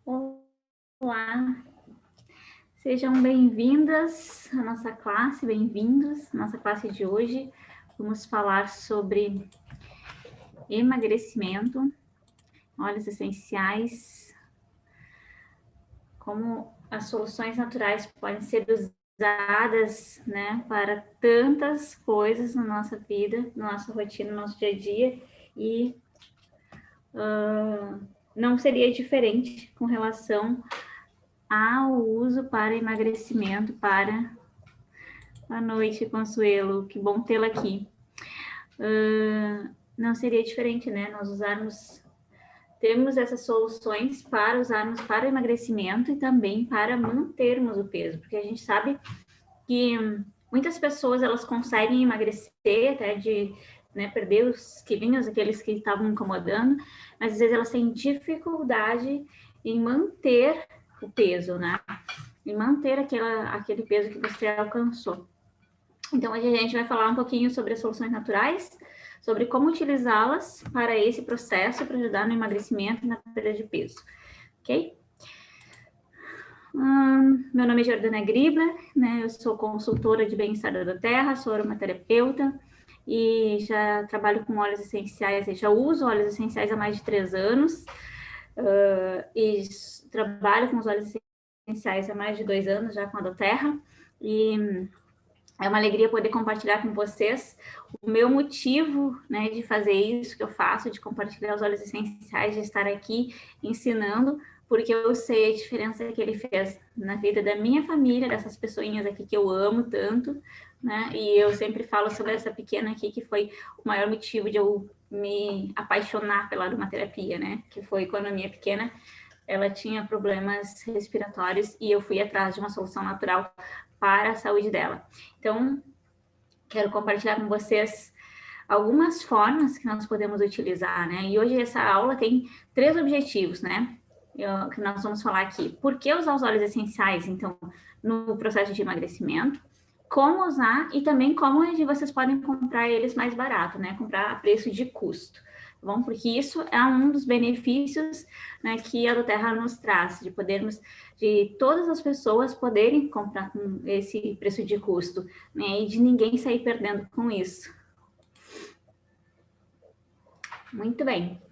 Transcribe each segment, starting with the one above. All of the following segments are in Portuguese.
Olá, sejam bem-vindas à nossa classe, bem-vindos à nossa classe de hoje. Vamos falar sobre emagrecimento, óleos essenciais, como as soluções naturais podem ser usadas, né, para tantas coisas na nossa vida, na nossa rotina, no nosso dia a dia, e não seria diferente com relação ao uso para emagrecimento, para... Boa noite, Consuelo, que bom tê-la aqui. Não seria diferente, né? Temos essas soluções para usarmos para emagrecimento e também para mantermos o peso, porque a gente sabe que muitas pessoas elas conseguem emagrecer, até de, né, perder os quilinhos, aqueles que estavam incomodando, mas às vezes elas têm dificuldade em manter o peso, né? Em manter aquele peso que você alcançou. Então, hoje a gente vai falar um pouquinho sobre as soluções naturais, sobre como utilizá-las para esse processo, para ajudar no emagrecimento e na perda de peso, ok? Meu nome é Jordana Gribler, né? Eu sou consultora de bem-estar da terra, sou aromaterapeuta e já trabalho com óleos essenciais, já uso óleos essenciais há mais de 3 anos e trabalho com os óleos essenciais há mais de 2 anos já com a da terra e é uma alegria poder compartilhar com vocês o meu motivo, né, de fazer isso que eu faço, de compartilhar os óleos essenciais, de estar aqui ensinando, porque eu sei a diferença que ele fez na vida da minha família, dessas pessoinhas aqui que eu amo tanto, né? E eu sempre falo sobre essa pequena aqui, que foi o maior motivo de eu me apaixonar pela aromaterapia, né? Que foi quando a minha pequena, ela tinha problemas respiratórios e eu fui atrás de uma solução natural para a saúde dela. Então, quero compartilhar com vocês algumas formas que nós podemos utilizar, né? E hoje essa aula tem 3 objetivos, né? Que nós vamos falar aqui. Por que usar os óleos essenciais, então, no processo de emagrecimento? Como usar e também como vocês podem comprar eles mais barato, né? Comprar a preço de custo. Bom, porque isso é um dos benefícios, né, que a doTERRA nos traz, de todas as pessoas poderem comprar com esse preço de custo, né, e de ninguém sair perdendo com isso. Muito bem.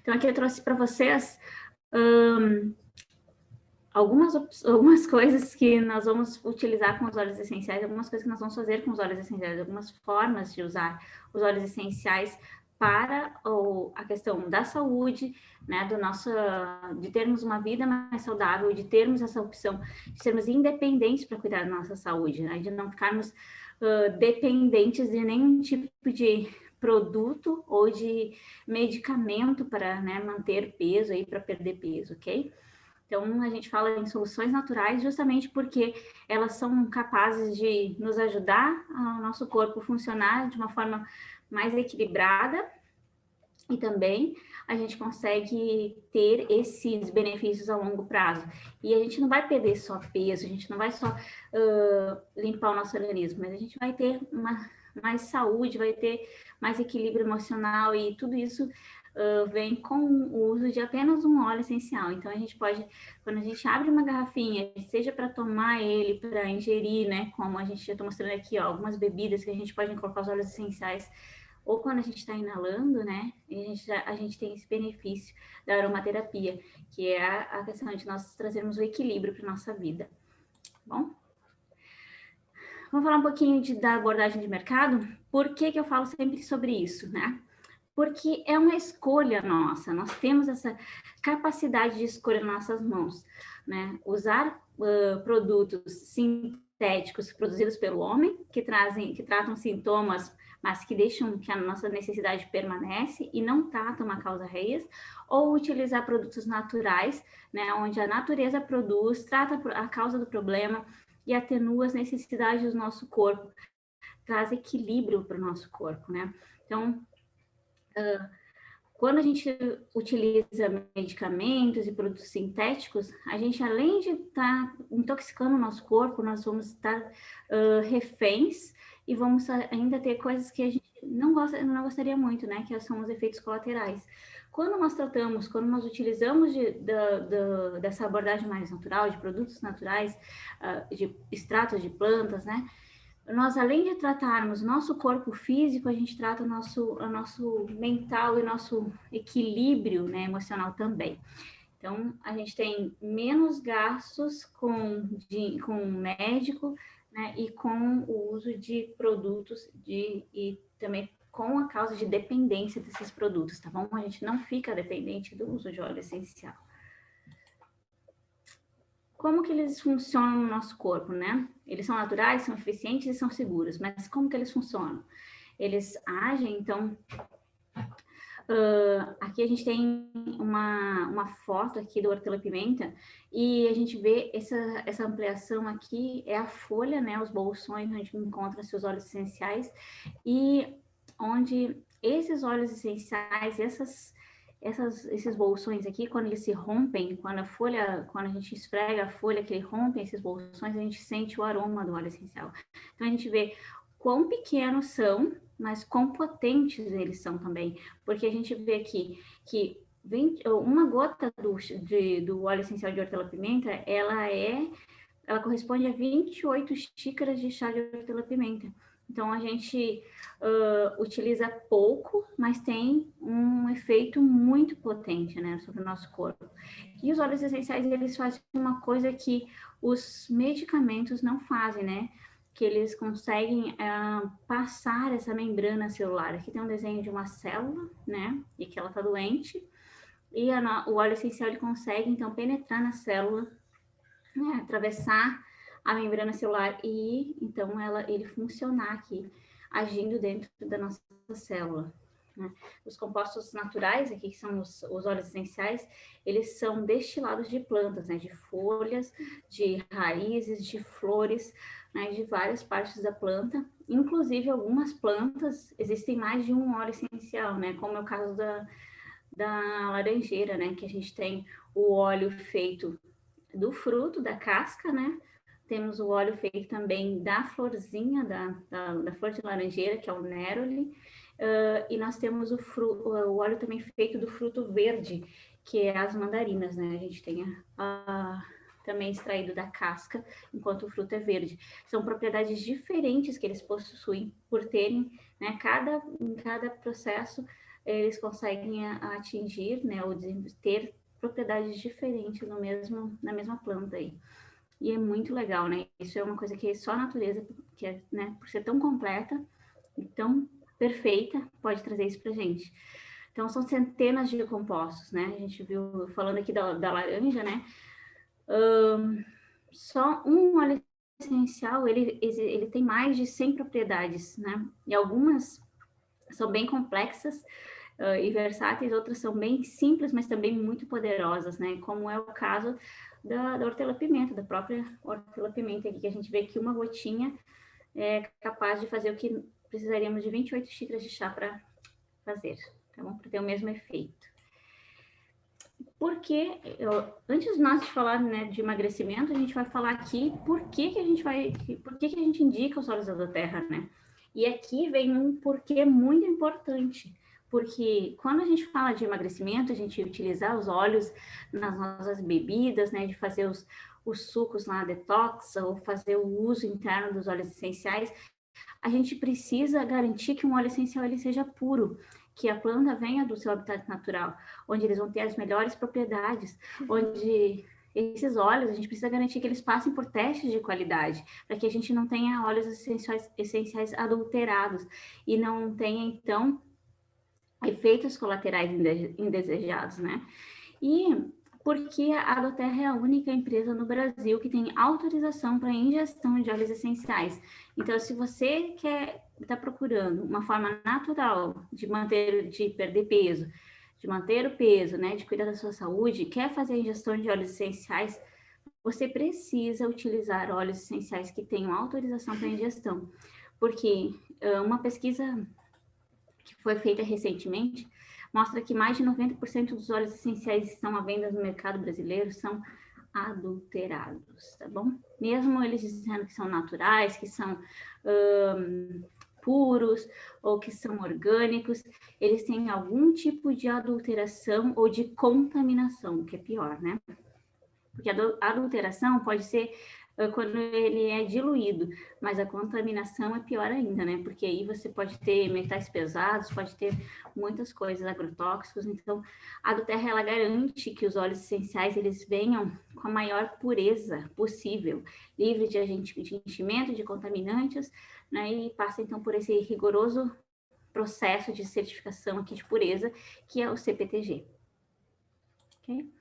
Então, aqui eu trouxe para vocês algumas coisas que nós vamos utilizar com os óleos essenciais, algumas coisas que nós vamos fazer com os óleos essenciais, algumas formas de usar os óleos essenciais para a questão da saúde, né, de termos uma vida mais saudável, de termos essa opção de sermos independentes para cuidar da nossa saúde, né, de não ficarmos dependentes de nenhum tipo de produto ou de medicamento para, né, manter peso aí, para perder peso, ok? Então, a gente fala em soluções naturais justamente porque elas são capazes de nos ajudar ao nosso corpo funcionar de uma forma mais equilibrada e também a gente consegue ter esses benefícios a longo prazo. E a gente não vai perder só peso, a gente não vai só limpar o nosso organismo, mas a gente vai ter mais saúde, vai ter mais equilíbrio emocional e tudo isso vem com o uso de apenas um óleo essencial. Então, a gente pode, quando a gente abre uma garrafinha, seja para tomar ele, para ingerir, né? Como a gente já está mostrando aqui, ó, algumas bebidas que a gente pode colocar os óleos essenciais, ou quando a gente está inalando, né? A gente tem esse benefício da aromaterapia, que é a questão de nós trazermos o equilíbrio para nossa vida. Bom? Vamos falar um pouquinho da abordagem de mercado. Por que eu falo sempre sobre isso, né? Porque é uma escolha nossa, nós temos essa capacidade de escolha nas nossas mãos, né? Usar produtos sintéticos produzidos pelo homem, que tratam sintomas, mas que deixam que a nossa necessidade permanece e não tratam a causa raiz, ou utilizar produtos naturais, né? Onde a natureza produz, trata a causa do problema e atenua as necessidades do nosso corpo, traz equilíbrio para o nosso corpo, né? Então, quando a gente utiliza medicamentos e produtos sintéticos, a gente, além de estar intoxicando o nosso corpo, nós vamos estar reféns e vamos ainda ter coisas que a gente não gostaria muito, né? Que são os efeitos colaterais. Quando nós utilizamos dessa abordagem mais natural, de produtos naturais, de extratos de plantas, né? Nós, além de tratarmos nosso corpo físico, a gente trata o nosso mental e nosso equilíbrio, né, emocional também. Então, a gente tem menos gastos com médico, né, e com o uso de produtos e também com a causa de dependência desses produtos, tá bom? A gente não fica dependente do uso de óleo essencial. Como que eles funcionam no nosso corpo, né? Eles são naturais, são eficientes e são seguros, mas como que eles funcionam? Eles agem, então, aqui a gente tem uma foto aqui do hortelã-pimenta e a gente vê essa ampliação aqui, é a folha, né? Os bolsões onde encontra seus óleos essenciais e onde esses óleos essenciais, esses bolsões aqui, quando eles se rompem, quando a gente esfrega a folha, que ele rompe esses bolsões, a gente sente o aroma do óleo essencial. Então a gente vê quão pequenos são, mas quão potentes eles são também, porque a gente vê aqui que uma gota do óleo essencial de hortelã-pimenta, ela corresponde a 28 xícaras de chá de hortelã-pimenta. Então, a gente utiliza pouco, mas tem um efeito muito potente, né, sobre o nosso corpo. E os óleos essenciais, eles fazem uma coisa que os medicamentos não fazem, né? Que eles conseguem passar essa membrana celular. Aqui tem um desenho de uma célula, né? E que ela está doente. E o óleo essencial, ele consegue, então, penetrar na célula, né, atravessar a membrana celular e então ele funcionar aqui, agindo dentro da nossa célula. Né? Os compostos naturais, aqui que são os óleos essenciais, eles são destilados de plantas, né, de folhas, de raízes, de flores, né, de várias partes da planta. Inclusive, algumas plantas existem mais de um óleo essencial, né, como é o caso da laranjeira, né, que a gente tem o óleo feito do fruto, da casca, né? Temos o óleo feito também da florzinha, da flor de laranjeira, que é o neroli. E nós temos o óleo também feito do fruto verde, que é as mandarinas, né? A gente tem também extraído da casca, enquanto o fruto é verde. São propriedades diferentes que eles possuem por terem, né? Em cada processo, eles conseguem atingir, né? Ou ter propriedades diferentes na mesma planta aí. E é muito legal, né? Isso é uma coisa que só a natureza, que é, né, por ser tão completa e tão perfeita, pode trazer isso pra gente. Então, são centenas de compostos, né? A gente viu, falando aqui da laranja, né? Só um óleo essencial, ele tem mais de 100 propriedades, né? E algumas são bem complexas, e versáteis, outras são bem simples, mas também muito poderosas, né? Como é o caso da hortelã-pimenta, da própria hortelã-pimenta aqui, que a gente vê que uma gotinha é capaz de fazer o que precisaríamos de 28 xícaras de chá para fazer, tá bom? Para ter o mesmo efeito. Porque, antes de nós falar, né, de emagrecimento, a gente vai falar aqui por que a gente indica os óleos da terra, né? E aqui vem um porquê muito importante, porque quando a gente fala de emagrecimento, a gente utilizar os óleos nas nossas bebidas, né, de fazer os sucos lá, detox, ou fazer o uso interno dos óleos essenciais, a gente precisa garantir que um óleo essencial ele seja puro, que a planta venha do seu habitat natural, onde eles vão ter as melhores propriedades, onde esses óleos, a gente precisa garantir que eles passem por testes de qualidade, para que a gente não tenha óleos essenciais adulterados e não tenha, então, efeitos colaterais indesejados, né? E porque a Doterra é a única empresa no Brasil que tem autorização para ingestão de óleos essenciais. Então, se você está procurando uma forma natural de perder peso, de manter o peso, né, de cuidar da sua saúde, quer fazer a ingestão de óleos essenciais, você precisa utilizar óleos essenciais que tenham autorização para ingestão. Porque uma pesquisa que foi feita recentemente mostra que mais de 90% dos óleos essenciais que estão à venda no mercado brasileiro são adulterados, tá bom? Mesmo eles dizendo que são naturais, que são puros ou que são orgânicos, eles têm algum tipo de adulteração ou de contaminação, que é pior, né? Porque a adulteração pode ser quando ele é diluído, mas a contaminação é pior ainda, né? Porque aí você pode ter metais pesados, pode ter muitas coisas agrotóxicos. Então, a Aduterra, ela garante que os óleos essenciais eles venham com a maior pureza possível, livre de agente de enchimento, de contaminantes, né? E passa então por esse rigoroso processo de certificação aqui de pureza, que é o CPTG. Ok?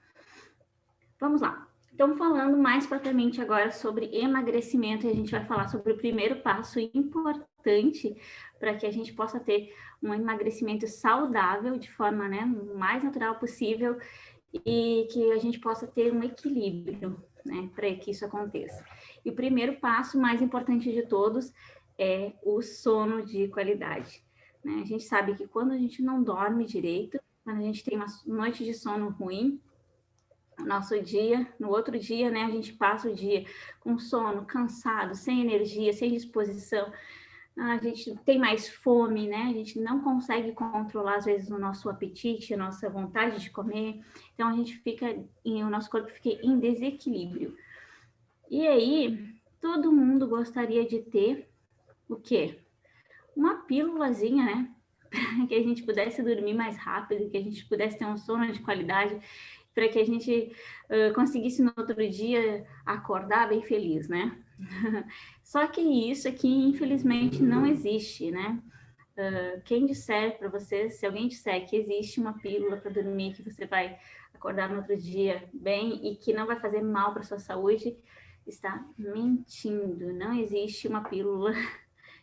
Vamos lá. Então, falando mais propriamente agora sobre emagrecimento, e a gente vai falar sobre o primeiro passo importante para que a gente possa ter um emagrecimento saudável de forma, né, mais natural possível e que a gente possa ter um equilíbrio, né, para que isso aconteça. E o primeiro passo, mais importante de todos, é o sono de qualidade. Né? A gente sabe que quando a gente não dorme direito, quando a gente tem uma noite de sono ruim, nosso dia, no outro dia, né, a gente passa o dia com sono, cansado, sem energia, sem disposição, a gente tem mais fome, né, a gente não consegue controlar, às vezes, o nosso apetite, a nossa vontade de comer, então a gente fica, o nosso corpo fica em desequilíbrio. E aí, todo mundo gostaria de ter o quê? Uma pílulazinha, né, que a gente pudesse dormir mais rápido, que a gente pudesse ter um sono de qualidade, para que a gente conseguisse no outro dia acordar bem feliz, né? Só que isso aqui, infelizmente, não existe, né? Quem disser para você, se alguém disser que existe uma pílula para dormir, que você vai acordar no outro dia bem e que não vai fazer mal para sua saúde, está mentindo. Não existe uma pílula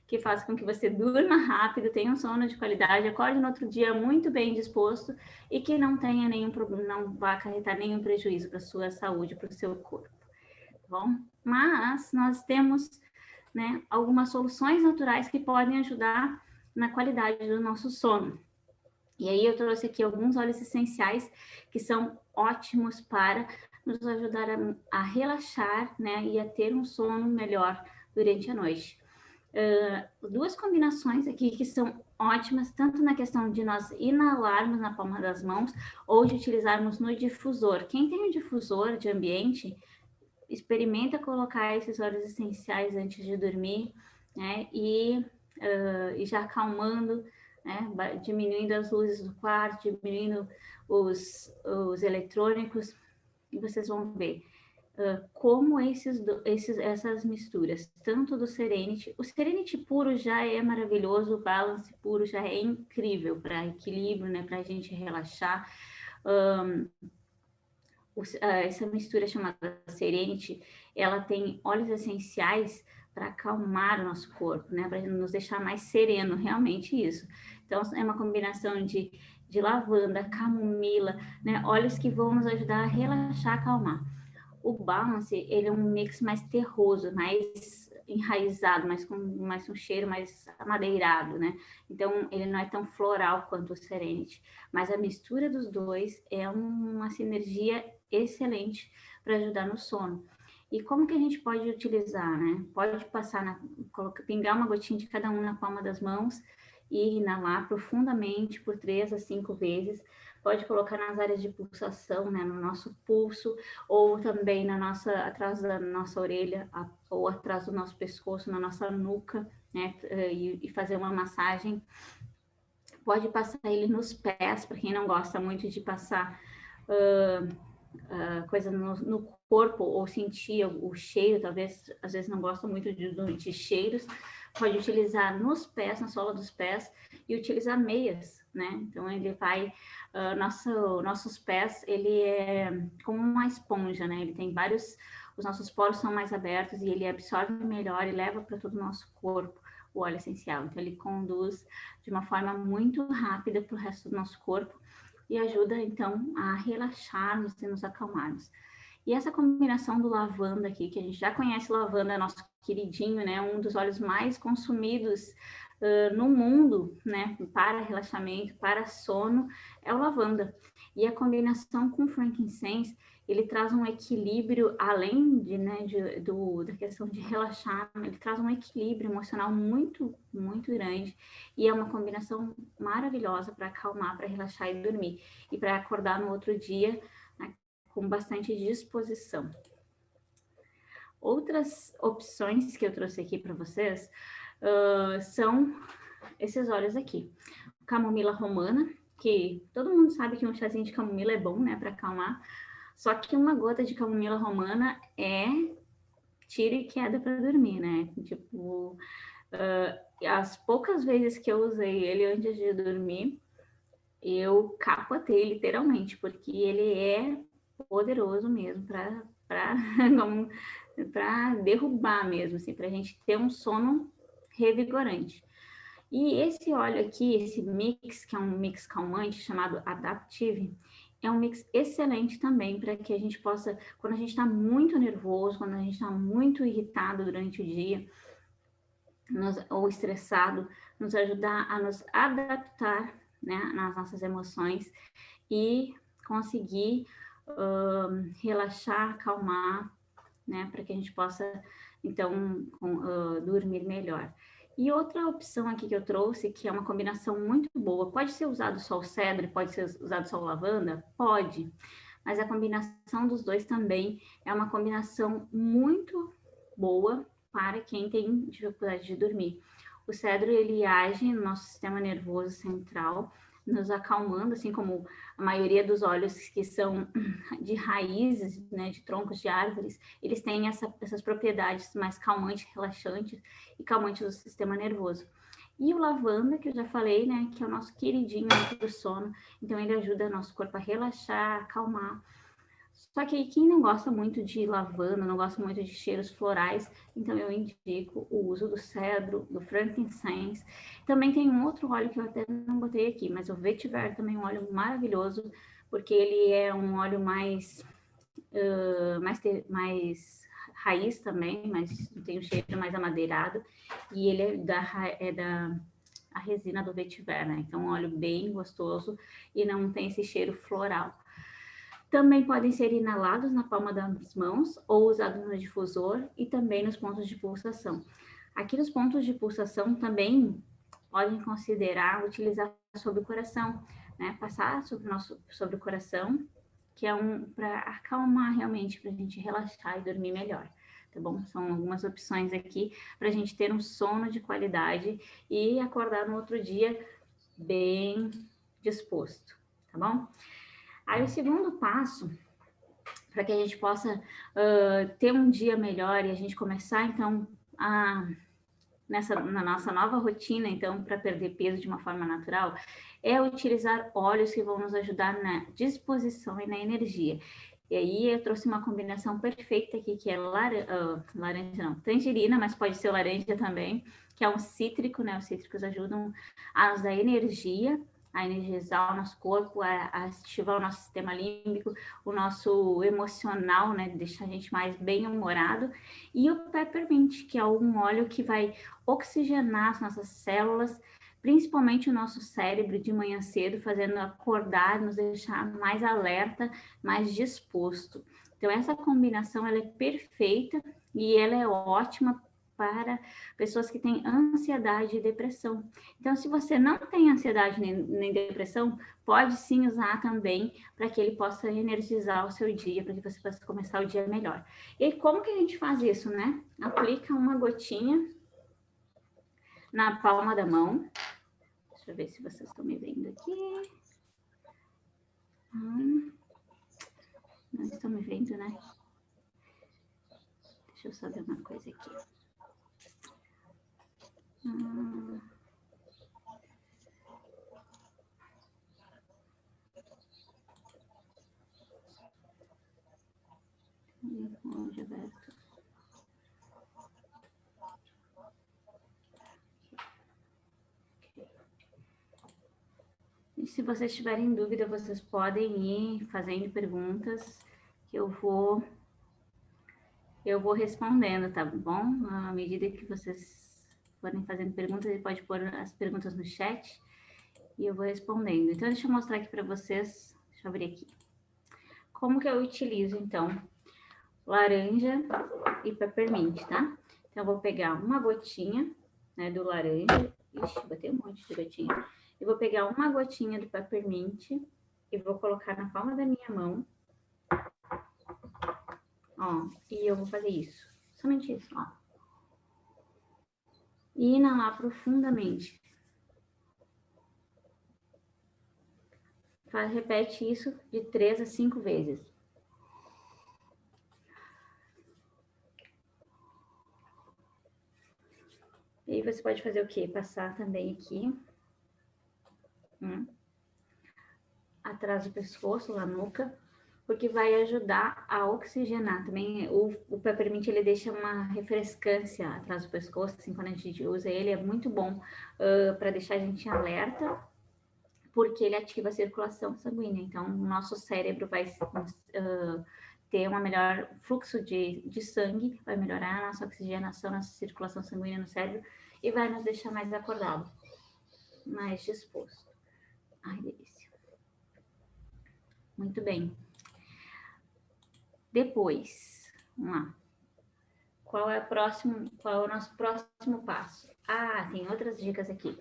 que faça com que você durma rápido, tenha um sono de qualidade, acorde no outro dia muito bem disposto e que não tenha nenhum problema, não vá acarretar nenhum prejuízo para a sua saúde, para o seu corpo, tá bom? Mas nós temos, né, algumas soluções naturais que podem ajudar na qualidade do nosso sono. E aí eu trouxe aqui alguns óleos essenciais que são ótimos para nos ajudar a relaxar, né, e a ter um sono melhor durante a noite. Duas combinações aqui que são ótimas, tanto na questão de nós inalarmos na palma das mãos ou de utilizarmos no difusor. Quem tem um difusor de ambiente, experimenta colocar esses óleos essenciais antes de dormir, né? E já acalmando, né? Diminuindo as luzes do quarto, diminuindo os eletrônicos, e vocês vão ver como essas misturas, tanto do Serenity, o Serenity puro já é maravilhoso, o Balance puro já é incrível para equilíbrio, né, para a gente relaxar. Essa mistura chamada Serenity, ela tem óleos essenciais para acalmar o nosso corpo, né, para nos deixar mais sereno, realmente isso. Então, é uma combinação de lavanda, camomila, né, óleos que vão nos ajudar a relaxar, acalmar. O Balance, ele é um mix mais terroso, mais enraizado, mais um cheiro mais amadeirado, né? Então, ele não é tão floral quanto o Serenity. Mas a mistura dos dois é uma sinergia excelente para ajudar no sono. E como que a gente pode utilizar, né? Pode passar, pingar uma gotinha de cada um na palma das mãos e inalar profundamente por 3 a 5 vezes. Pode colocar nas áreas de pulsação, né, no nosso pulso, ou também atrás da nossa orelha, ou atrás do nosso pescoço, na nossa nuca, né, e fazer uma massagem. Pode passar ele nos pés, para quem não gosta muito de passar coisa no corpo, ou sentir o cheiro, talvez, às vezes não gosta muito de cheiros, pode utilizar nos pés, na sola dos pés, e utilizar meias, né? Então, ele vai... nossos pés, ele é como uma esponja, né? Ele tem vários... Os nossos poros são mais abertos e ele absorve melhor e leva para todo o nosso corpo o óleo essencial. Então, ele conduz de uma forma muito rápida para o resto do nosso corpo e ajuda, então, a relaxarmos e nos acalmarmos. E essa combinação do lavanda aqui, que a gente já conhece lavanda, nosso queridinho, né? Um dos óleos mais consumidos no mundo, né, para relaxamento, para sono, é o lavanda. E a combinação com frankincense, ele traz um equilíbrio, além de, né, da questão de relaxar, ele traz um equilíbrio emocional muito, muito grande. E é uma combinação maravilhosa para acalmar, para relaxar e dormir. E para acordar no outro dia, né, com bastante disposição. Outras opções que eu trouxe aqui para vocês são esses óleos aqui. Camomila romana, que todo mundo sabe que um chazinho de camomila é bom, né, para acalmar. Só que uma gota de camomila romana é tiro e queda para dormir, né? Tipo, as poucas vezes que eu usei ele antes de dormir, eu capotei literalmente, porque ele é poderoso mesmo para derrubar mesmo, assim, para a gente ter um sono revigorante. E esse óleo aqui, esse mix, que é um mix calmante chamado Adaptive, é um mix excelente também para que a gente possa, quando a gente está muito nervoso, quando a gente está muito irritado durante o dia, ou estressado, nos ajudar a nos adaptar, né, nas nossas emoções e conseguir relaxar, acalmar, né, para que a gente possa, então, dormir melhor. E outra opção aqui que eu trouxe, que é uma combinação muito boa, pode ser usado só o cedro, pode ser usado só o lavanda? Pode, mas a combinação dos dois também é uma combinação muito boa para quem tem dificuldade de dormir. O cedro, ele age no nosso sistema nervoso central, nos acalmando, assim como a maioria dos óleos que são de raízes, né, de troncos de árvores, eles têm essas propriedades mais calmantes, relaxantes e calmantes do sistema nervoso. E o lavanda, que eu já falei, né, que é o nosso queridinho do sono, então ele ajuda o nosso corpo a relaxar, acalmar. Só que quem não gosta muito de lavanda, não gosta muito de cheiros florais, então eu indico o uso do cedro, do frankincense. Também tem um outro óleo que eu até não botei aqui, mas o vetiver também é um óleo maravilhoso, porque ele é um óleo mais raiz também, mas tem um cheiro mais amadeirado, e ele é da a resina do vetiver, né? Então, um óleo bem gostoso e não tem esse cheiro floral. Também podem ser inalados na palma das mãos ou usados no difusor e também nos pontos de pulsação. Aqui nos pontos de pulsação também podem considerar utilizar sobre o coração, né? Passar sobre o coração, que é para acalmar realmente, para a gente relaxar e dormir melhor. Tá bom? São algumas opções aqui para a gente ter um sono de qualidade e acordar no outro dia bem disposto, tá bom? Aí o segundo passo, para que a gente possa ter um dia melhor e a gente começar, então, na nossa nova rotina, então, para perder peso de uma forma natural, é utilizar óleos que vão nos ajudar na disposição e na energia. E aí eu trouxe uma combinação perfeita aqui, que é laranja não, tangerina, mas pode ser laranja também, que é um cítrico, né? Os cítricos ajudam a nos dar energia, a energizar o nosso corpo, a ativar o nosso sistema límbico, o nosso emocional, né? Deixar a gente mais bem-humorado. E o peppermint, que é um óleo que vai oxigenar as nossas células, principalmente o nosso cérebro de manhã cedo, fazendo acordar, nos deixar mais alerta, mais disposto. Então, essa combinação ela é perfeita e ela é ótima para pessoas que têm ansiedade e depressão. Então, se você não tem ansiedade nem depressão, pode sim usar também para que ele possa energizar o seu dia, para que você possa começar o dia melhor. E como que a gente faz isso, né? Aplica uma gotinha na palma da mão. Deixa eu ver se vocês estão me vendo aqui. Não estão me vendo, né? Deixa eu só ver uma coisa aqui. Gilberto. E se vocês tiverem dúvida, vocês podem ir fazendo perguntas que eu vou respondendo, tá bom? À medida que vocês forem fazendo perguntas, ele pode pôr as perguntas no chat e eu vou respondendo. Então, deixa eu mostrar aqui para vocês. Deixa eu abrir aqui. Como que eu utilizo, então, laranja e peppermint, tá? Então, eu vou pegar uma gotinha, né, do laranja. Ixi, botei um monte de gotinha. Eu vou pegar uma gotinha do peppermint e vou colocar na palma da minha mão. Ó, e eu vou fazer isso. Somente isso, ó. E inalar profundamente. Repete isso de 3 a 5 vezes. E aí você pode fazer o quê? Passar também aqui. Atrás do pescoço, na nuca. Porque vai ajudar a oxigenar. Também o peppermint, ele deixa uma refrescância atrás do pescoço. Assim, quando a gente usa ele, é muito bom para deixar a gente alerta. Porque ele ativa a circulação sanguínea. Então, o nosso cérebro vai ter um melhor fluxo de sangue, vai melhorar a nossa oxigenação, nossa circulação sanguínea no cérebro e vai nos deixar mais acordado, mais disposto. Ai, delícia. Muito bem. Depois, vamos lá. Qual é o nosso próximo passo? Ah, tem outras dicas aqui.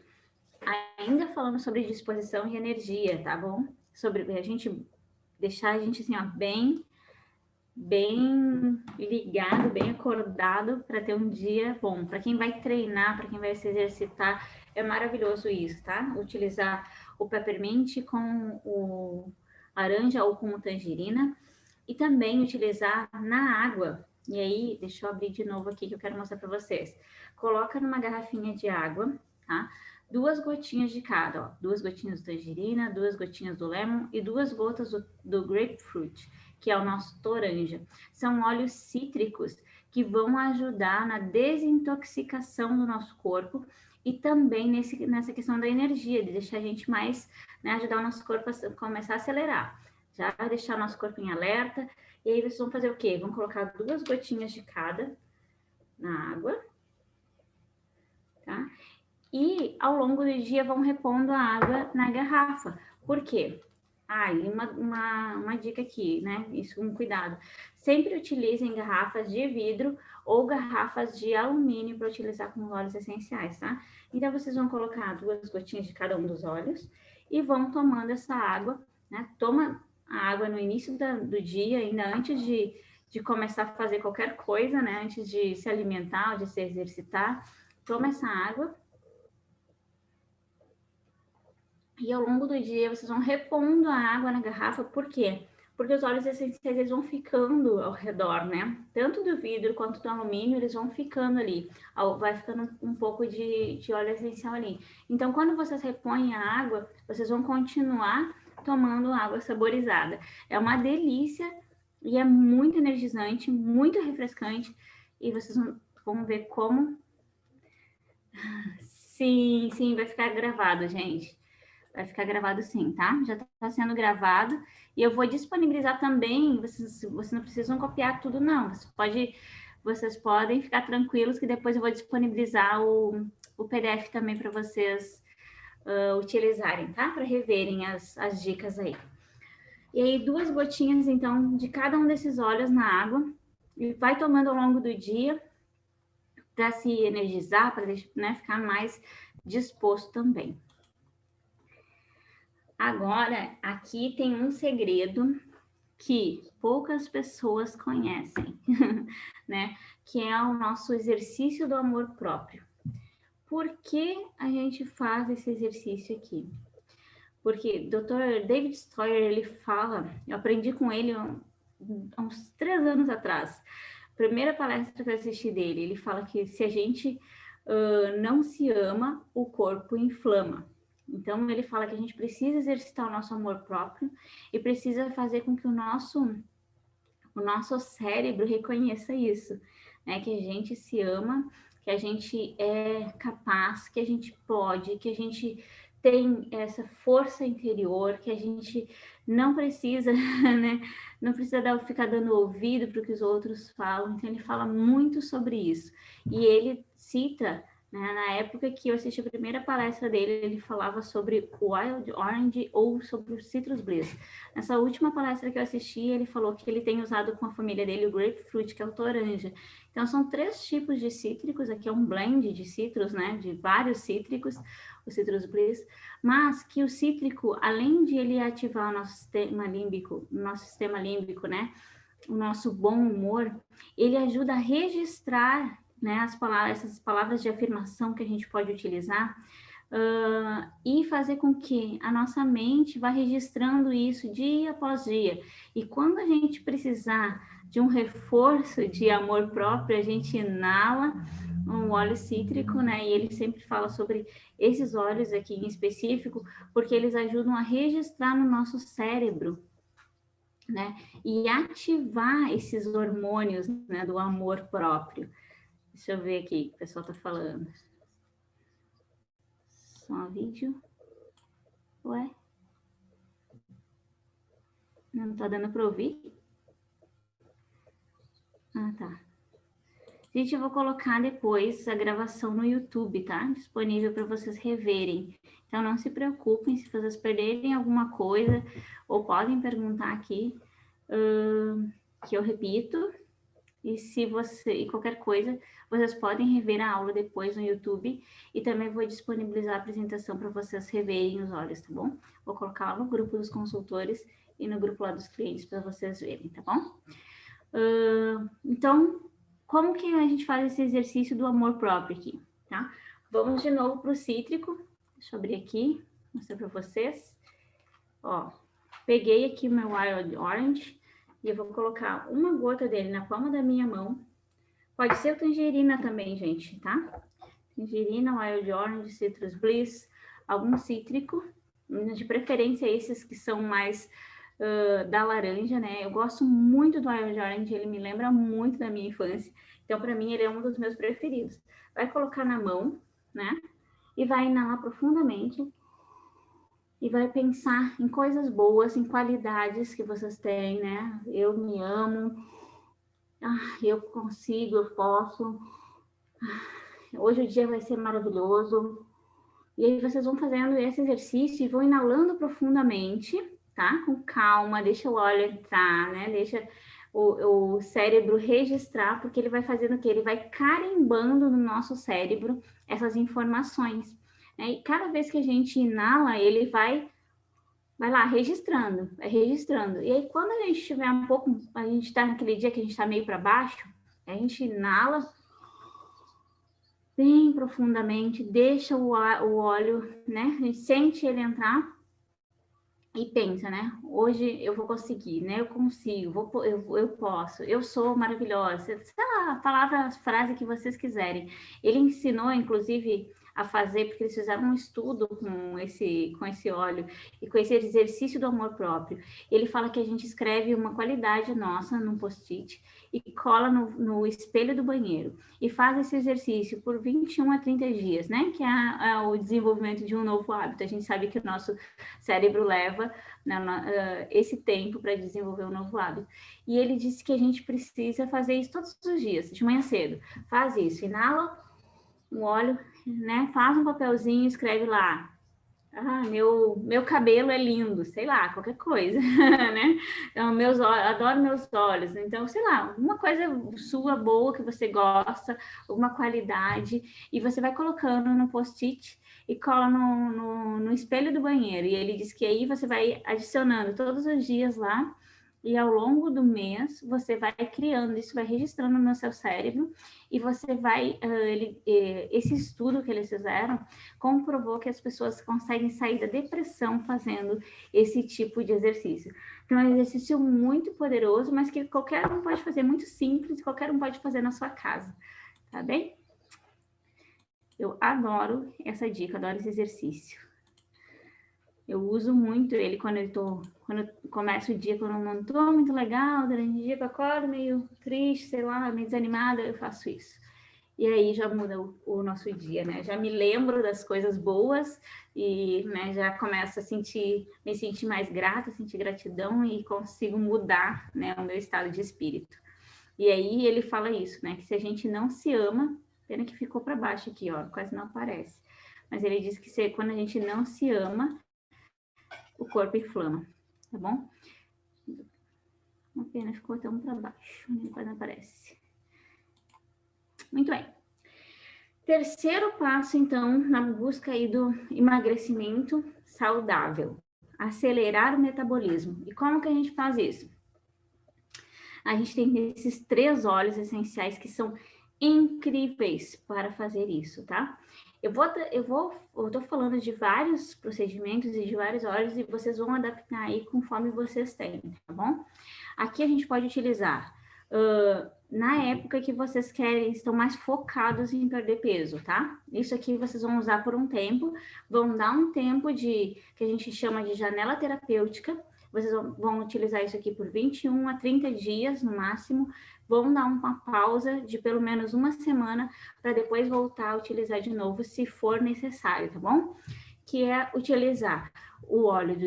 Ainda falando sobre disposição e energia, tá bom? Sobre a gente deixar a gente assim, ó, bem ligado, bem acordado para ter um dia bom. Para quem vai treinar, para quem vai se exercitar, é maravilhoso isso, tá? Utilizar o peppermint com o laranja ou com o tangerina e também utilizar na água. E aí, deixa eu abrir de novo aqui que eu quero mostrar para vocês. Coloca numa garrafinha de água, tá? 2 gotinhas de cada, ó. 2 gotinhas do tangerina, 2 gotinhas do lemon e 2 gotas do grapefruit, que é o nosso toranja. São óleos cítricos que vão ajudar na desintoxicação do nosso corpo e também nessa questão da energia, de deixar a gente mais, né, ajudar o nosso corpo a começar a acelerar. Já vai deixar o nosso corpo em alerta. E aí vocês vão fazer o quê? Vão colocar 2 gotinhas de cada na água, tá? E ao longo do dia vão repondo a água na garrafa. Por quê? E uma dica aqui, né? Isso com cuidado. Sempre utilizem garrafas de vidro ou garrafas de alumínio para utilizar como óleos essenciais, tá? Então, vocês vão colocar 2 gotinhas de cada um dos óleos e vão tomando essa água, né? Toma a água no início do dia, ainda antes de começar a fazer qualquer coisa, né? Antes de se alimentar ou de se exercitar, toma essa água. E ao longo do dia, vocês vão repondo a água na garrafa, por quê? Porque os óleos essenciais, eles vão ficando ao redor, né? Tanto do vidro quanto do alumínio, eles vão ficando ali. Vai ficando um pouco de óleo essencial ali. Então, quando vocês repõem a água, vocês vão continuar tomando água saborizada. É uma delícia e é muito energizante, muito refrescante. E vocês vão ver como... Sim, vai ficar gravado, gente. Vai ficar gravado sim, tá? Já está sendo gravado. E eu vou disponibilizar também, vocês não precisam copiar tudo, não. Vocês podem ficar tranquilos que depois eu vou disponibilizar o PDF também para vocês utilizarem, tá? Para reverem as dicas aí. E aí, 2 gotinhas, então, de cada um desses óleos na água. E vai tomando ao longo do dia para se energizar, para, né, ficar mais disposto também. Agora, aqui tem um segredo que poucas pessoas conhecem, né? Que é o nosso exercício do amor próprio. Por que a gente faz esse exercício aqui? Porque o Dr. David Stoyer, ele fala, eu aprendi com ele há uns 3 anos atrás, primeira palestra que eu assisti dele, ele fala que se a gente não se ama, o corpo inflama. Então, ele fala que a gente precisa exercitar o nosso amor próprio e precisa fazer com que o nosso cérebro reconheça isso, né? Que a gente se ama, que a gente é capaz, que a gente pode, que a gente tem essa força interior, que a gente não precisa, né? Não precisa ficar dando ouvido para o que os outros falam. Então, ele fala muito sobre isso. E ele cita, né? Na época que eu assisti a primeira palestra dele, ele falava sobre o Wild Orange ou sobre o Citrus Bliss. Nessa última palestra que eu assisti, ele falou que ele tem usado com a família dele o Grapefruit, que é o toranja. Então, são 3 tipos de cítricos, aqui é um blend de citros, né? De vários cítricos, o Citrus Bliss, mas que o cítrico, além de ele ativar o nosso sistema límbico, né? O nosso bom humor, ele ajuda a registrar, né, essas palavras de afirmação que a gente pode utilizar e fazer com que a nossa mente vá registrando isso dia após dia. E quando a gente precisar de um reforço de amor próprio, a gente inala um óleo cítrico, né? E ele sempre fala sobre esses óleos aqui em específico, porque eles ajudam a registrar no nosso cérebro, né? E ativar esses hormônios, né, do amor próprio. Deixa eu ver aqui o que o pessoal tá falando. Só vídeo. Ué? Não tá dando para ouvir? Ah, tá. Gente, eu vou colocar depois a gravação no YouTube, tá? Disponível para vocês reverem. Então, não se preocupem se vocês perderem alguma coisa, ou podem perguntar aqui, que eu repito. E qualquer coisa, vocês podem rever a aula depois no YouTube. E também vou disponibilizar a apresentação para vocês reverem os olhos, tá bom? Vou colocar lá no grupo dos consultores e no grupo lá dos clientes para vocês verem, tá bom? Então, como que a gente faz esse exercício do amor próprio aqui, tá? Vamos de novo para o cítrico. Deixa eu abrir aqui, mostrar para vocês. Ó, peguei aqui o meu Wild Orange e eu vou colocar uma gota dele na palma da minha mão. Pode ser tangerina também, gente, tá? Tangerina, Wild Orange, Citrus Bliss, algum cítrico, de preferência esses que são mais da laranja, né? Eu gosto muito do Wild Orange, ele me lembra muito da minha infância. Então, para mim, ele é um dos meus preferidos. Vai colocar na mão, né? E vai inalar profundamente. E vai pensar em coisas boas, em qualidades que vocês têm, né? Eu me amo. Eu consigo, eu posso. Hoje o dia vai ser maravilhoso. E aí vocês vão fazendo esse exercício e vão inalando profundamente, tá? Com calma, deixa o óleo entrar, né? Deixa o cérebro registrar, porque ele vai fazendo o quê? Ele vai carimbando no nosso cérebro essas informações, né? E cada vez que a gente inala, ele vai lá registrando, vai registrando. E aí quando a gente estiver um pouco, a gente tá naquele dia que a gente tá meio para baixo, a gente inala bem profundamente, deixa o óleo, né? A gente sente ele entrar e pensa, né? Hoje eu vou conseguir, né? Eu consigo, eu posso, eu sou maravilhosa. Sei lá, a palavra, a frase que vocês quiserem. Ele ensinou, inclusive, a fazer, porque eles fizeram um estudo com esse óleo e com esse exercício do amor próprio. Ele fala que a gente escreve uma qualidade nossa num post-it e cola no espelho do banheiro e faz esse exercício por 21 a 30 dias, né? Que é o desenvolvimento de um novo hábito. A gente sabe que o nosso cérebro leva esse tempo para desenvolver um novo hábito. E ele disse que a gente precisa fazer isso todos os dias, de manhã cedo. Faz isso, inala um óleo, né? Faz um papelzinho, escreve lá. Meu cabelo é lindo, sei lá, qualquer coisa, né? Então, adoro meus olhos. Então, sei lá, uma coisa sua boa que você gosta, alguma qualidade, e você vai colocando no post-it e cola no espelho do banheiro. E ele diz que aí você vai adicionando todos os dias lá, e ao longo do mês você vai criando, isso vai registrando no seu cérebro, e você vai, esse estudo que eles fizeram comprovou que as pessoas conseguem sair da depressão fazendo esse tipo de exercício. Então, é um exercício muito poderoso, mas que qualquer um pode fazer, muito simples, qualquer um pode fazer na sua casa, tá bem? Eu adoro essa dica, adoro esse exercício. Eu uso muito ele quando eu começo o dia, quando eu não estou muito legal, durante o dia que eu acordo meio triste, sei lá, meio desanimada, eu faço isso. E aí já muda o nosso dia, né? Já me lembro das coisas boas e, né, já começo a me sentir mais grata, sentir gratidão e consigo mudar, né, o meu estado de espírito. E aí ele fala isso, né? Que se a gente não se ama, Pena que ficou para baixo aqui, ó, quase não aparece. Mas ele diz que quando a gente não se ama, o corpo inflama, tá bom? Uma pena, ficou tão para baixo, quase não aparece. Muito bem. Terceiro passo, então, na busca aí do emagrecimento saudável. Acelerar o metabolismo. E como que a gente faz isso? A gente tem esses 3 óleos essenciais que são incríveis para fazer isso, tá? Eu tô falando de vários procedimentos e de vários óleos e vocês vão adaptar aí conforme vocês têm, tá bom? Aqui a gente pode utilizar na época que vocês estão mais focados em perder peso, tá? Isso aqui vocês vão usar por um tempo, vão dar um tempo que a gente chama de janela terapêutica. Vocês vão utilizar isso aqui por 21 a 30 dias no máximo, vão dar uma pausa de pelo menos uma semana para depois voltar a utilizar de novo se for necessário, tá bom? Que é utilizar o óleo,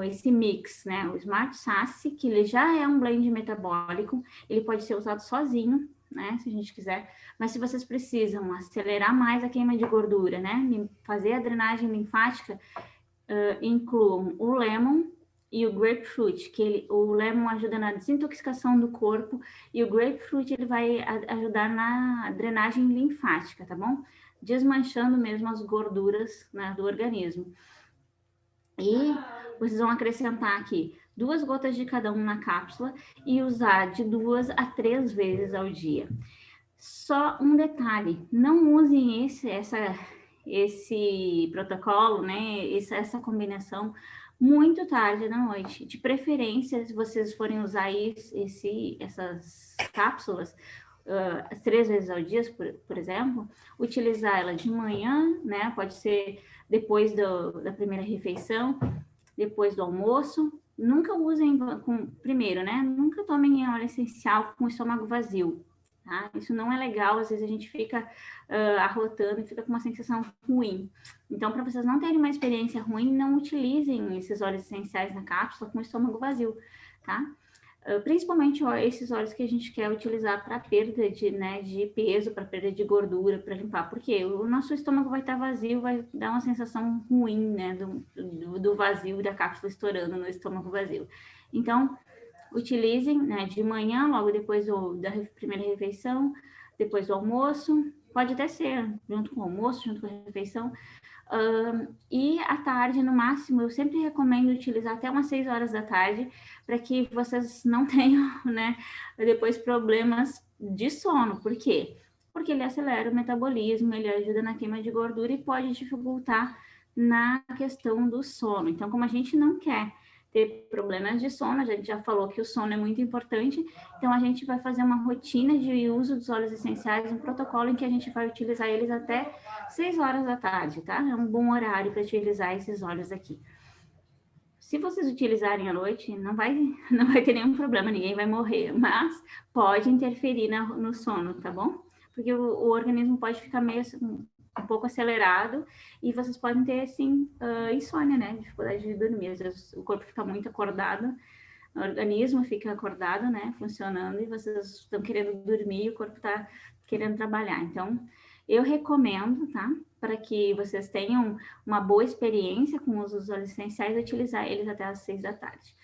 esse mix, né? O Smart Sassy, que ele já é um blend metabólico, ele pode ser usado sozinho, né? Se a gente quiser, mas se vocês precisam acelerar mais a queima de gordura, né? Fazer a drenagem linfática, incluam o lemon e o grapefruit, o lemon ajuda na desintoxicação do corpo e o grapefruit ele vai ajudar na drenagem linfática, tá bom? Desmanchando mesmo as gorduras, né, do organismo. E vocês vão acrescentar aqui 2 gotas de cada um na cápsula e usar de 2 a 3 vezes ao dia. Só um detalhe, não usem esse protocolo, né, essa combinação muito tarde da noite. De preferência, se vocês forem usar essas cápsulas 3 vezes ao dia, por exemplo, utilizar ela de manhã, né? Pode ser depois da primeira refeição, depois do almoço. Nunca usem primeiro, né? Nunca tomem óleo essencial com o estômago vazio. Tá? Isso não é legal, às vezes a gente fica arrotando e fica com uma sensação ruim. Então, para vocês não terem uma experiência ruim, não utilizem esses óleos essenciais na cápsula com o estômago vazio, tá? Principalmente esses óleos que a gente quer utilizar para perda de peso, para perda de gordura, para limpar, porque o nosso estômago vai estar vazio, vai dar uma sensação ruim, né, do vazio da cápsula estourando no estômago vazio. Então, utilizem, né, de manhã, logo depois da primeira refeição, depois do almoço, pode até ser junto com o almoço, junto com a refeição, e à tarde, no máximo, eu sempre recomendo utilizar até umas 6 horas da tarde, para que vocês não tenham, né, depois problemas de sono. Por quê? Porque ele acelera o metabolismo, ele ajuda na queima de gordura e pode dificultar na questão do sono. Então, como a gente não quer ter problemas de sono, a gente já falou que o sono é muito importante, então a gente vai fazer uma rotina de uso dos óleos essenciais, um protocolo em que a gente vai utilizar eles até 6 horas da tarde, tá? É um bom horário para utilizar esses óleos aqui. Se vocês utilizarem à noite, não vai ter nenhum problema, ninguém vai morrer, mas pode interferir no sono, tá bom? Porque o organismo pode ficar meio um pouco acelerado e vocês podem ter, assim, insônia, né? Dificuldade de dormir. Às vezes o corpo fica muito acordado, o organismo fica acordado, né? Funcionando e vocês estão querendo dormir e o corpo está querendo trabalhar. Então, eu recomendo, tá? Para que vocês tenham uma boa experiência com os óleos essenciais, utilizar eles até às 6 da tarde.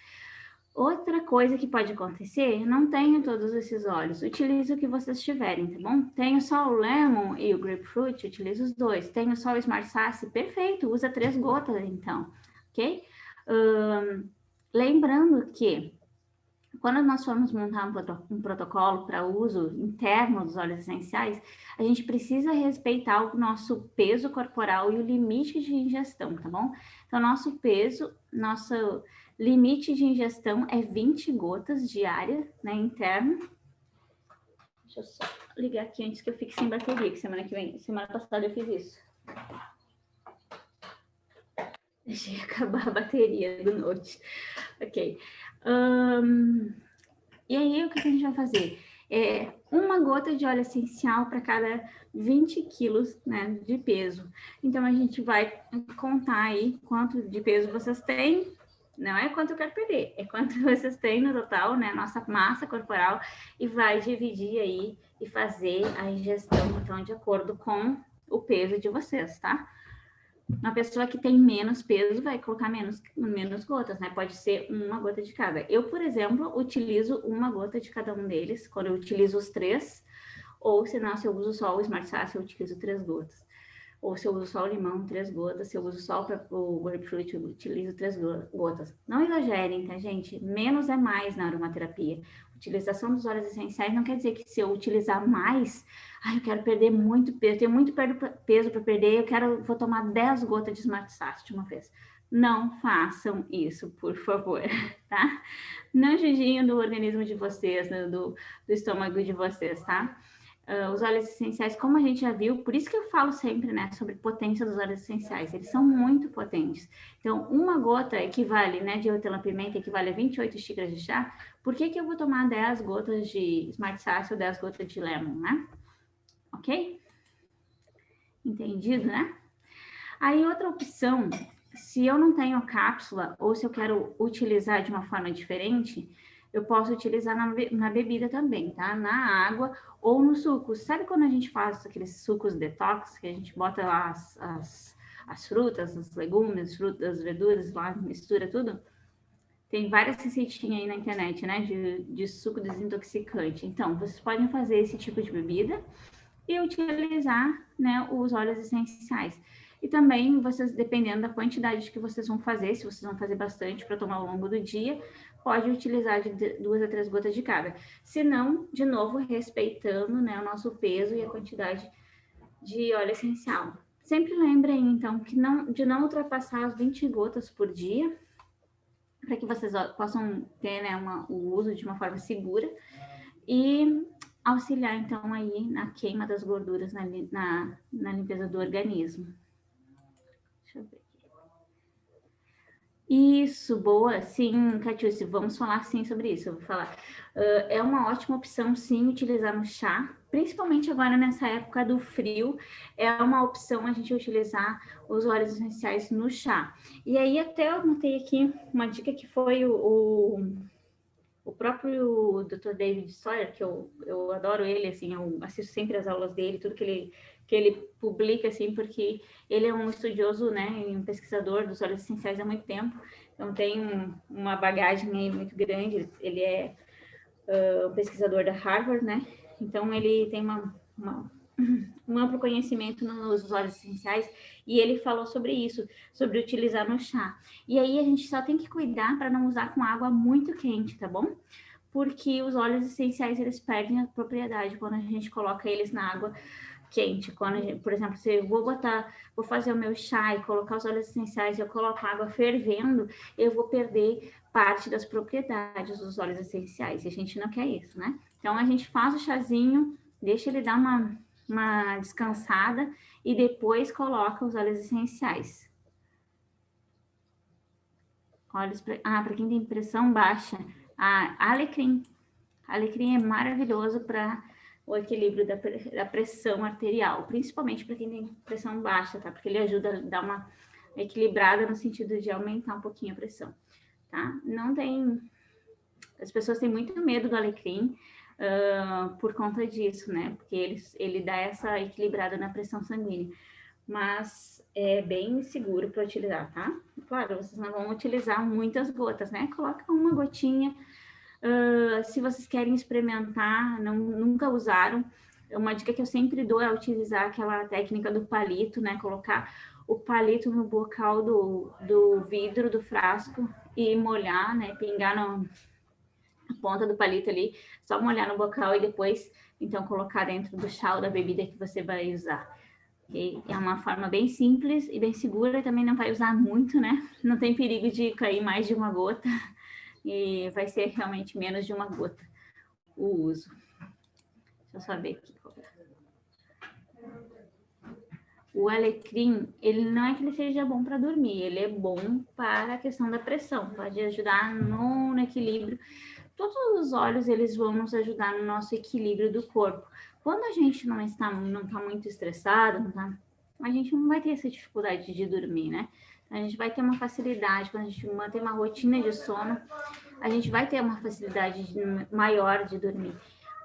Outra coisa que pode acontecer, não tenho todos esses óleos, utilize o que vocês tiverem, tá bom? Tenho só o lemon e o grapefruit, utilize os 2. Tenho só o Smart Sassy, perfeito, usa 3 gotas então, ok? Lembrando que quando nós formos montar um protocolo para uso interno dos óleos essenciais, a gente precisa respeitar o nosso peso corporal e o limite de ingestão, tá bom? Então, nosso peso, nosso limite de ingestão é 20 gotas diárias, né, interno. Deixa eu só ligar aqui antes que eu fique sem bateria, que semana passada eu fiz isso. Deixei acabar a bateria do Note. Ok. E aí, o que a gente vai fazer? É 1 gota de óleo essencial para cada 20 quilos, né, de peso. Então, a gente vai contar aí quanto de peso vocês têm Não é quanto eu quero perder, é quanto vocês têm no total, né? Nossa massa corporal, e vai dividir aí e fazer a ingestão, então, de acordo com o peso de vocês, tá? Uma pessoa que tem menos peso vai colocar menos gotas, né? Pode ser uma gota de cada. Eu, por exemplo, utilizo uma gota de cada um deles, quando eu utilizo os 3, ou se não, se eu uso só o Smart Sass, eu utilizo 3 gotas. Ou se eu uso só o limão, 3 gotas. Se eu uso só o grapefruit, eu utilizo 3 gotas. Não exagerem, tá, gente? Menos é mais na aromaterapia. Utilização dos óleos essenciais não quer dizer que se eu utilizar mais, eu quero perder muito peso, eu tenho muito peso para perder, vou tomar 10 gotas de Smart Sass de uma vez. Não façam isso, por favor, tá? Não juguem do organismo de vocês, do estômago de vocês, tá? Os óleos essenciais, como a gente já viu, por isso que eu falo sempre, né, sobre potência dos óleos essenciais, eles são muito potentes. Então, uma gota equivale, né, de hortelã-pimenta equivale a 28 xícaras de chá. Por que eu vou tomar 10 gotas de Smart Sass ou 10 gotas de Lemon, né? Ok? Entendido, né? Aí, outra opção, se eu não tenho cápsula ou se eu quero utilizar de uma forma diferente, eu posso utilizar na bebida também, tá? Na água ou no suco. Sabe quando a gente faz aqueles sucos detox, que a gente bota lá as frutas, os legumes, frutas, verduras, lá mistura tudo? Tem várias receitinhas aí na internet, né? De suco desintoxicante. Então, vocês podem fazer esse tipo de bebida e utilizar, né, os óleos essenciais. E também, vocês, dependendo da quantidade que vocês vão fazer, se vocês vão fazer bastante para tomar ao longo do dia, pode utilizar de 2 a 3 gotas de cada. Se não, de novo, respeitando, né, o nosso peso e a quantidade de óleo essencial. Sempre lembrem, então, de não ultrapassar as 20 gotas por dia, para que vocês possam ter, né, o uso de uma forma segura e auxiliar, então, aí na queima das gorduras, na limpeza do organismo. Deixa eu ver aqui. Isso, boa. Sim, Catiúcia, vamos falar sim sobre isso. Eu vou falar. É uma ótima opção, sim, utilizar no chá, principalmente agora nessa época do frio. É uma opção a gente utilizar os óleos essenciais no chá. E aí, até eu notei aqui uma dica que foi o próprio Dr. David Sawyer, que eu adoro ele, assim, eu assisto sempre as aulas dele, tudo que ele publica, assim, porque ele é um estudioso, né, e um pesquisador dos óleos essenciais há muito tempo, então tem uma bagagem aí muito grande, ele é um pesquisador da Harvard, né, então ele tem um amplo conhecimento nos óleos essenciais, e ele falou sobre isso, sobre utilizar no chá. E aí a gente só tem que cuidar para não usar com água muito quente, tá bom? Porque os óleos essenciais, eles perdem a propriedade quando a gente coloca eles na água quente. Por exemplo, se eu vou fazer o meu chá e colocar os óleos essenciais, eu coloco água fervendo, eu vou perder parte das propriedades dos óleos essenciais, e a gente não quer isso, né? Então, a gente faz o chazinho, deixa ele dar uma descansada e depois coloca os óleos essenciais. Para quem tem pressão baixa, alecrim. Alecrim é maravilhoso para o equilíbrio da pressão arterial, principalmente para quem tem pressão baixa, tá? Porque ele ajuda a dar uma equilibrada no sentido de aumentar um pouquinho a pressão, tá? As pessoas têm muito medo do alecrim, por conta disso, né? Porque ele dá essa equilibrada na pressão sanguínea. Mas é bem seguro para utilizar, tá? Claro, vocês não vão utilizar muitas gotas, né? Coloca uma gotinha. Se vocês querem experimentar, nunca usaram, uma dica que eu sempre dou é utilizar aquela técnica do palito, né? Colocar o palito no bocal do vidro do frasco e molhar, né? Pingar na ponta do palito ali, só molhar no bocal e depois, então, colocar dentro do chá ou da bebida que você vai usar. E é uma forma bem simples e bem segura, também não vai usar muito, né? Não tem perigo de cair mais de uma gota e vai ser realmente menos de uma gota o uso. Deixa eu só ver aqui. O alecrim, ele não é que ele seja bom para dormir, ele é bom para a questão da pressão, pode ajudar no equilíbrio. Todos os óleos, eles vão nos ajudar no nosso equilíbrio do corpo. Quando a gente não está muito estressado, a gente não vai ter essa dificuldade de dormir, né? A gente vai ter uma facilidade, quando a gente mantém uma rotina de sono, a gente vai ter uma facilidade maior de dormir.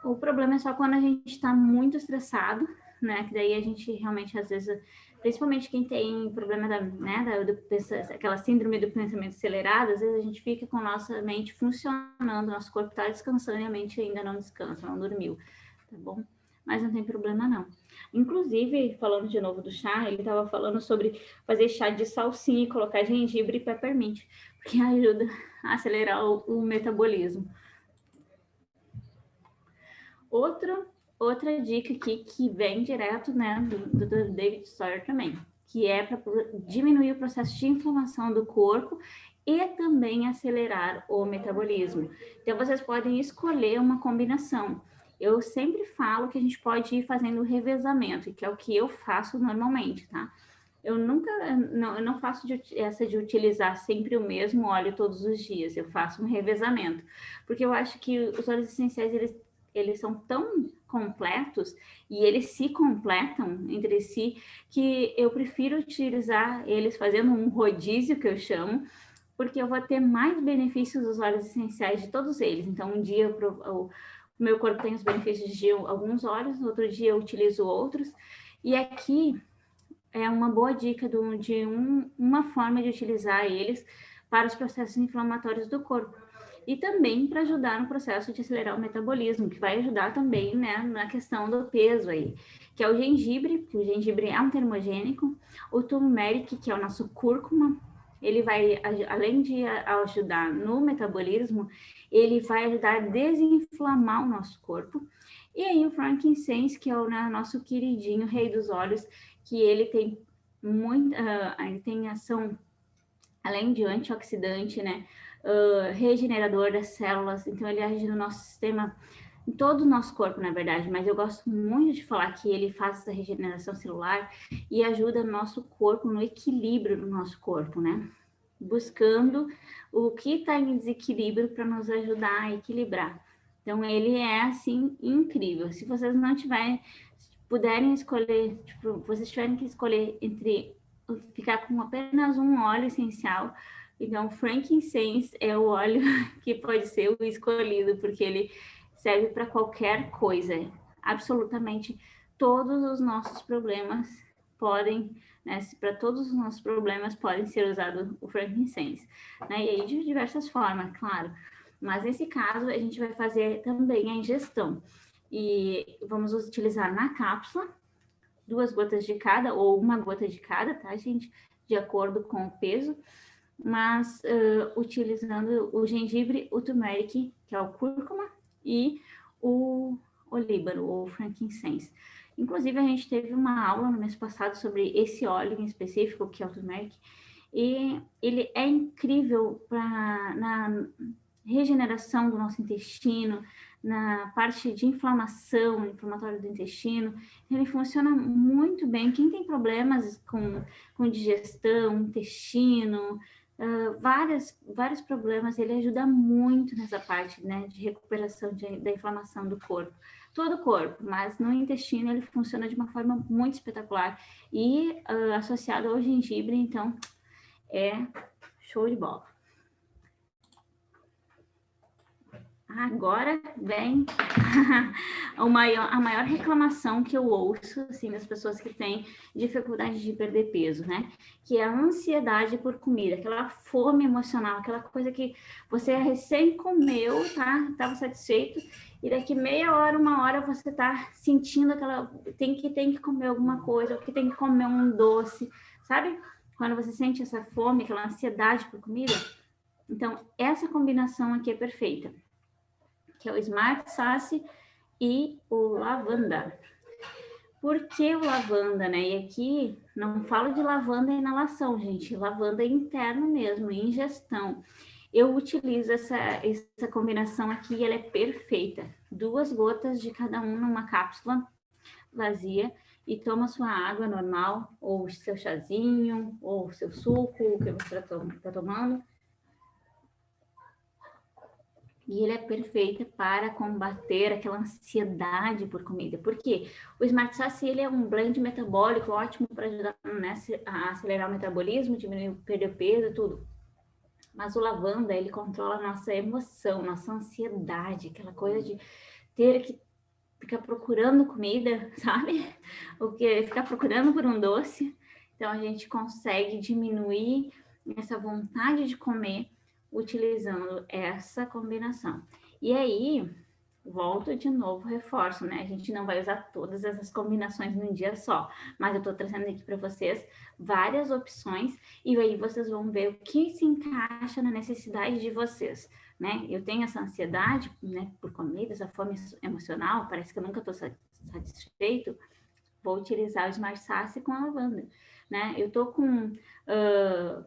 O problema é só quando a gente está muito estressado, né? Que daí a gente realmente, às vezes, principalmente quem tem problema aquela síndrome do pensamento acelerado, às vezes a gente fica com nossa mente funcionando, nosso corpo está descansando e a mente ainda não descansa, não dormiu, tá bom? Mas não tem problema não. Inclusive, falando de novo do chá, ele estava falando sobre fazer chá de salsinha e colocar gengibre e peppermint, porque ajuda a acelerar o metabolismo. Outra dica aqui que vem direto, né, do David Sawyer também, que é para diminuir o processo de inflamação do corpo e também acelerar o metabolismo. Então, vocês podem escolher uma combinação. Eu sempre falo que a gente pode ir fazendo o revezamento, que é o que eu faço normalmente, tá? Eu não faço essa de utilizar sempre o mesmo óleo todos os dias, eu faço um revezamento, porque eu acho que os óleos essenciais, eles são tão completos e eles se completam entre si que eu prefiro utilizar eles fazendo um rodízio, que eu chamo, porque eu vou ter mais benefícios dos óleos essenciais de todos eles. Então, um dia o meu corpo tem os benefícios de alguns óleos, no outro dia eu utilizo outros, e aqui é uma boa dica uma forma de utilizar eles para os processos inflamatórios do corpo. E também para ajudar no processo de acelerar o metabolismo, que vai ajudar também, né, na questão do peso aí, que é o gengibre, que o gengibre é um termogênico, o turmeric, que é o nosso cúrcuma, ele vai, além de ajudar no metabolismo, ele vai ajudar a desinflamar o nosso corpo. E aí o frankincense, que é o nosso queridinho rei dos óleos, que ele tem ele tem ação, além de antioxidante, né, regenerador das células, então ele age no nosso sistema, em todo o nosso corpo, na verdade, mas eu gosto muito de falar que ele faz essa regeneração celular e ajuda o nosso corpo no equilíbrio do nosso corpo, né, buscando o que está em desequilíbrio para nos ajudar a equilibrar. Então ele é assim incrível. Se vocês não tiverem, puderem escolher, tipo, vocês tiverem que escolher entre ficar com apenas um óleo essencial, então frankincense é o óleo que pode ser o escolhido, porque ele serve para qualquer coisa. Absolutamente todos os nossos problemas podem, né, para todos os nossos problemas podem ser usado o frankincense, né? E aí de diversas formas, claro. Mas nesse caso a gente vai fazer também a ingestão. E vamos utilizar na cápsula 2 gotas de cada ou 1 gota de cada, tá, gente? De acordo com o peso. Mas utilizando o gengibre, o turmeric, que é o cúrcuma, e o olíbano, ou frankincense. Inclusive, a gente teve uma aula no mês passado sobre esse óleo em específico, que é o turmeric, e ele é incrível na regeneração do nosso intestino, na parte de inflamatória do intestino. Ele funciona muito bem. Quem tem problemas com digestão, intestino, vários problemas, ele ajuda muito nessa parte, né, de recuperação da inflamação do corpo. Todo o corpo, mas no intestino ele funciona de uma forma muito espetacular. E associado ao gengibre, então, é show de bola. Agora vem a maior reclamação que eu ouço, assim, das pessoas que têm dificuldade de perder peso, né? Que é a ansiedade por comida, aquela fome emocional, aquela coisa que você recém comeu, tá? Tava satisfeito, e daqui meia hora, 1 hora, você tá sentindo aquela... Tem que comer alguma coisa, ou que tem que comer um doce, sabe? Quando você sente essa fome, aquela ansiedade por comida. Então, essa combinação aqui é perfeita, que é o Smart Sasse e o Lavanda. Por que o lavanda, né? E aqui não falo de lavanda inalação, gente, lavanda interno mesmo, ingestão. Eu utilizo essa combinação aqui e ela é perfeita. 2 gotas de cada um numa cápsula vazia e toma sua água normal, ou seu chazinho, ou seu suco, o que você está tomando. E ele é perfeito para combater aquela ansiedade por comida. Por quê? O Smart Saci, ele é um blend metabólico ótimo para ajudar, né, a acelerar o metabolismo, diminuir, perder peso, tudo. Mas o lavanda, ele controla a nossa emoção, nossa ansiedade, aquela coisa de ter que ficar procurando comida, sabe? O que ficar procurando por um doce. Então a gente consegue diminuir essa vontade de comer utilizando essa combinação. E aí, volto de novo, reforço, né? A gente não vai usar todas essas combinações num dia só, mas eu tô trazendo aqui para vocês várias opções e aí vocês vão ver o que se encaixa na necessidade de vocês, né? Eu tenho essa ansiedade, né, por comida, essa fome emocional, parece que eu nunca tô satisfeito, vou utilizar o Smart Saci com a lavanda, né? Eu tô com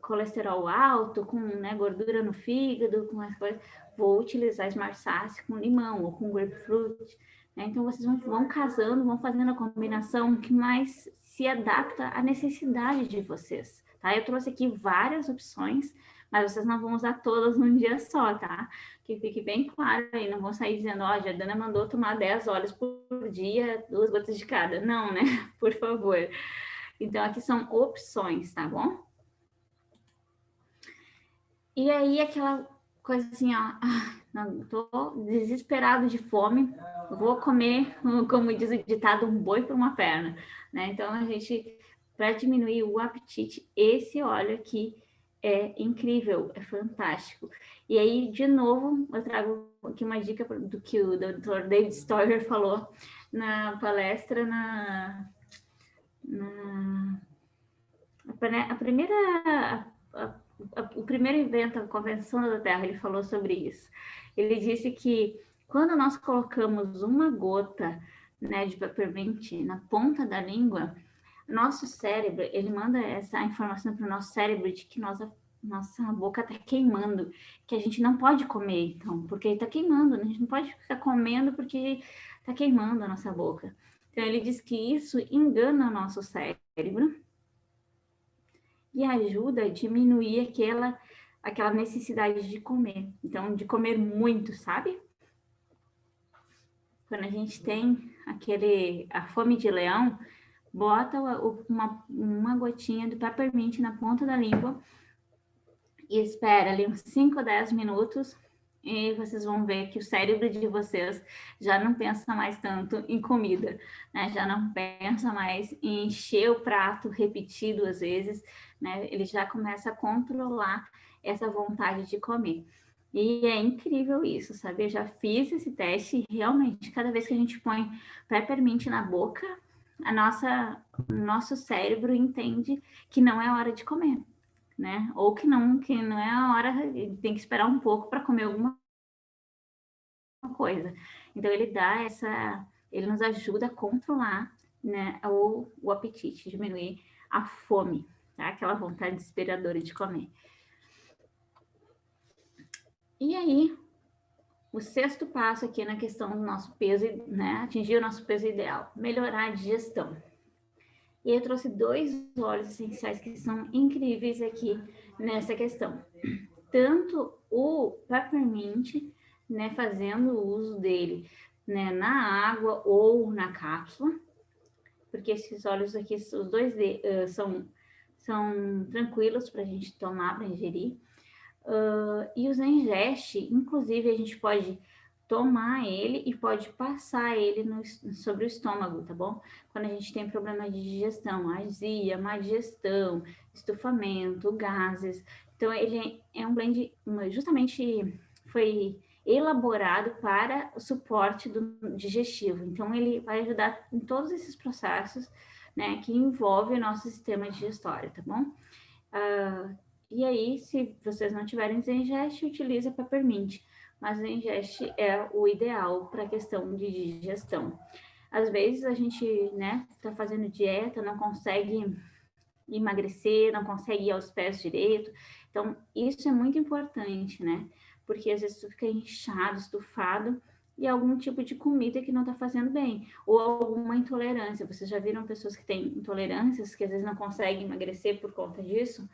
colesterol alto, com, né, gordura no fígado, com as coisas, vou utilizar Smart Saci com limão ou com grapefruit, né? Então vocês vão casando, vão fazendo a combinação que mais se adapta à necessidade de vocês, tá? Eu trouxe aqui várias opções, mas vocês não vão usar todas num dia só, tá? Que fique bem claro aí, não vão sair dizendo, ó, a Jordana mandou tomar 10 óleos por dia, 2 gotas de cada. Não, né? Por favor. Então, aqui são opções, tá bom? E aí, aquela coisa assim, ó, não, tô desesperado de fome, vou comer, como diz o ditado, um boi por uma perna, né? Então, a gente, para diminuir o apetite, esse óleo aqui é incrível, é fantástico. E aí, de novo, eu trago aqui uma dica do que o Dr. David Stoyer falou na palestra na a primeira o primeiro evento, a Convenção da Terra, ele falou sobre isso. Ele disse que quando nós colocamos uma gota, né, de peppermint na ponta da língua, nosso cérebro, ele manda essa informação para o nosso cérebro de que nossa boca está queimando, que a gente não pode comer, então, porque está queimando, né? A gente não pode ficar comendo porque está queimando a nossa boca. Então, ele diz que isso engana o nosso cérebro e ajuda a diminuir aquela necessidade de comer. Então, de comer muito, sabe? Quando a gente tem a fome de leão, bota uma gotinha do peppermint na ponta da língua e espera ali uns 5 ou 10 minutos e vocês vão ver que o cérebro de vocês já não pensa mais tanto em comida, né? Já não pensa mais em encher o prato repetido às vezes, né? Ele já começa a controlar essa vontade de comer. E é incrível isso, sabe? Eu já fiz esse teste e realmente, cada vez que a gente põe peppermint na boca, nosso cérebro entende que não é hora de comer, né? Ou que não é a hora, tem que esperar um pouco para comer alguma coisa. Então ele nos ajuda a controlar, né, o apetite, diminuir a fome, tá? Aquela vontade desesperadora de comer. E aí, o sexto passo aqui na questão do nosso peso, né, atingir o nosso peso ideal, melhorar a digestão. E eu trouxe 2 óleos essenciais que são incríveis aqui nessa questão. Tanto o peppermint, né, fazendo o uso dele, né, na água ou na cápsula, porque esses óleos aqui, os dois são tranquilos para a gente tomar, para ingerir. E os ingeste, inclusive a gente pode tomar ele e pode passar ele sobre o estômago, tá bom? Quando a gente tem problema de digestão, azia, má digestão, estufamento, gases. Então, ele é um blend, justamente foi elaborado para o suporte do digestivo. Então, ele vai ajudar em todos esses processos, né, que envolvem o nosso sistema digestório, tá bom? E aí, se vocês não tiverem Zengest, utiliza Peppermint. Mas Zengest é o ideal para a questão de digestão. Às vezes a gente, né, tá fazendo dieta, não consegue emagrecer, não consegue ir aos pés direito. Então, isso é muito importante, né? Porque às vezes tu fica inchado, estufado e algum tipo de comida que não tá fazendo bem, ou alguma intolerância. Vocês já viram pessoas que têm intolerâncias, que às vezes não conseguem emagrecer por conta disso?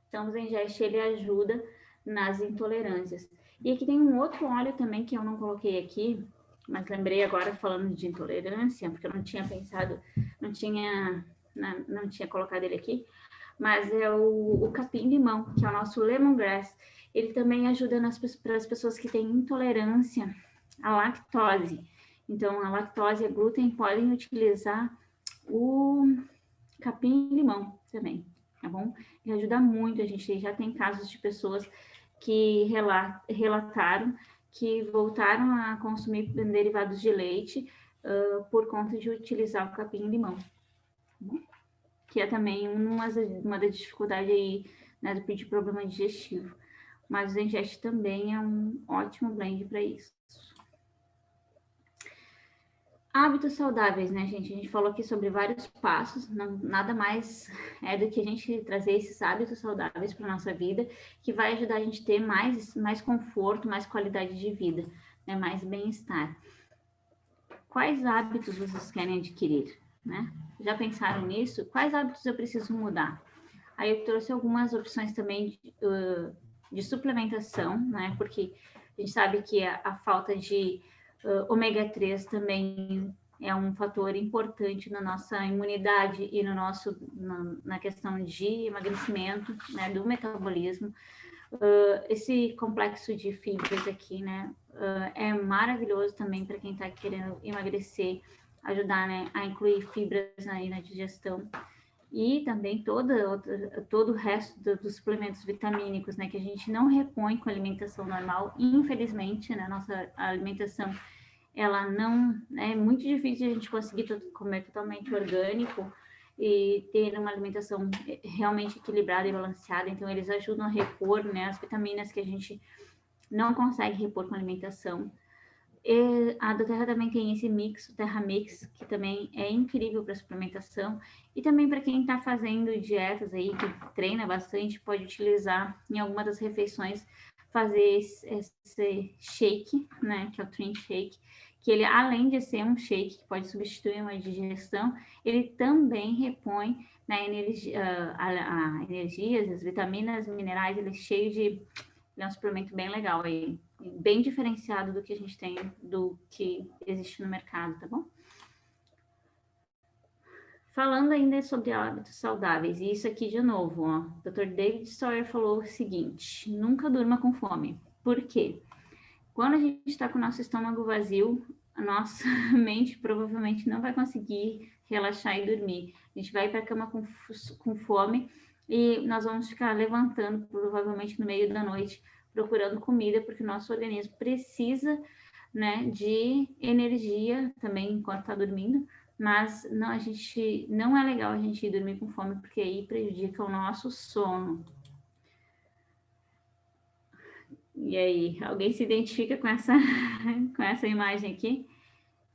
Então, o Zengest, ele ajuda, nas intolerâncias. E aqui tem um outro óleo também que eu não coloquei aqui, mas lembrei agora falando de intolerância, porque eu não tinha pensado, não tinha colocado ele aqui, mas é o capim-limão, que é o nosso lemongrass. Ele também ajuda para as pessoas que têm intolerância à lactose. Então, a lactose e a glúten podem utilizar o capim-limão também, tá bom? Ele ajuda muito, a gente já tem casos de pessoas que relataram que voltaram a consumir derivados de leite por conta de utilizar o capim-limão, tá bom? Que é também uma das dificuldades aí, né, de problema digestivo. Mas o Zengest também é um ótimo blend para isso. Hábitos saudáveis, né, gente? A gente falou aqui sobre vários passos, nada mais é do que a gente trazer esses hábitos saudáveis para nossa vida, que vai ajudar a gente a ter mais conforto, mais qualidade de vida, né, mais bem-estar. Quais hábitos vocês querem adquirir, né? Já pensaram nisso? Quais hábitos eu preciso mudar? Aí eu trouxe algumas opções também de suplementação, né? Porque a gente sabe que a falta de ômega 3 também é um fator importante na nossa imunidade e na questão de emagrecimento, né? Do metabolismo. Esse complexo de fibras aqui, né? É maravilhoso também para quem está querendo emagrecer, ajudar, né? A incluir fibras aí na digestão. E também todo o resto dos suplementos vitamínicos, né, que a gente não repõe com a alimentação normal. Infelizmente, né, nossa alimentação, ela não, é muito difícil a gente conseguir comer totalmente orgânico e ter uma alimentação realmente equilibrada e balanceada. Então, eles ajudam a repor, né, as vitaminas que a gente não consegue repor com a alimentação. E a do Terra também tem esse mix, o Terra Mix, que também é incrível para suplementação. E também para quem está fazendo dietas aí, que treina bastante, pode utilizar em alguma das refeições, fazer esse shake, né, que é o Trim Shake, que ele, além de ser um shake que pode substituir uma digestão, ele também repõe, né, energias, as vitaminas, minerais, ele é cheio de... Ele é um suplemento bem legal aí, bem diferenciado do que a gente tem, do que existe no mercado, tá bom? Falando ainda sobre hábitos saudáveis, e isso aqui de novo, ó, o Dr. David Sawyer falou o seguinte: nunca durma com fome. Por quê? Quando a gente está com o nosso estômago vazio, a nossa mente provavelmente não vai conseguir relaxar e dormir. A gente vai para a cama com fome e nós vamos ficar levantando provavelmente no meio da noite procurando comida, porque o nosso organismo precisa, né, de energia também enquanto está dormindo, mas não, não é legal a gente ir dormir com fome, porque aí prejudica o nosso sono. E aí, alguém se identifica com com essa imagem aqui?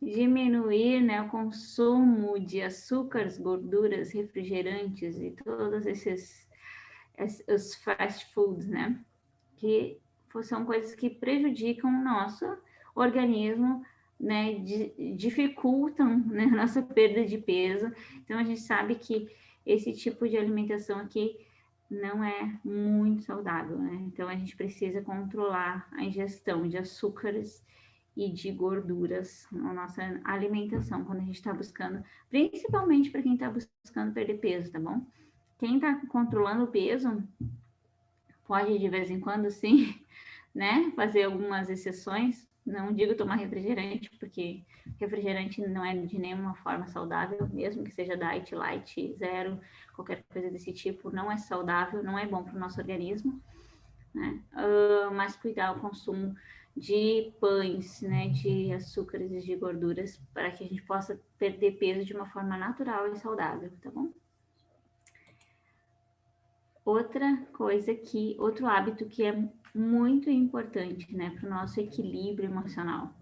Diminuir, né, o consumo de açúcares, gorduras, refrigerantes e todos os fast foods, né? Que são coisas que prejudicam o nosso organismo, né? Dificultam, né, a nossa perda de peso. Então, a gente sabe que esse tipo de alimentação aqui não é muito saudável, né? Então, a gente precisa controlar a ingestão de açúcares e de gorduras na nossa alimentação, quando a gente está buscando, principalmente para quem está buscando perder peso, tá bom? Quem está controlando o peso, pode de vez em quando, sim, né? Fazer algumas exceções. Não digo tomar refrigerante, porque refrigerante não é de nenhuma forma saudável, mesmo que seja diet, light, zero, qualquer coisa desse tipo, não é saudável, não é bom para o nosso organismo, né? Mas cuidar o consumo de pães, né, de açúcares e de gorduras, para que a gente possa perder peso de uma forma natural e saudável, tá bom? Outro hábito que é muito importante, né, para o nosso equilíbrio emocional,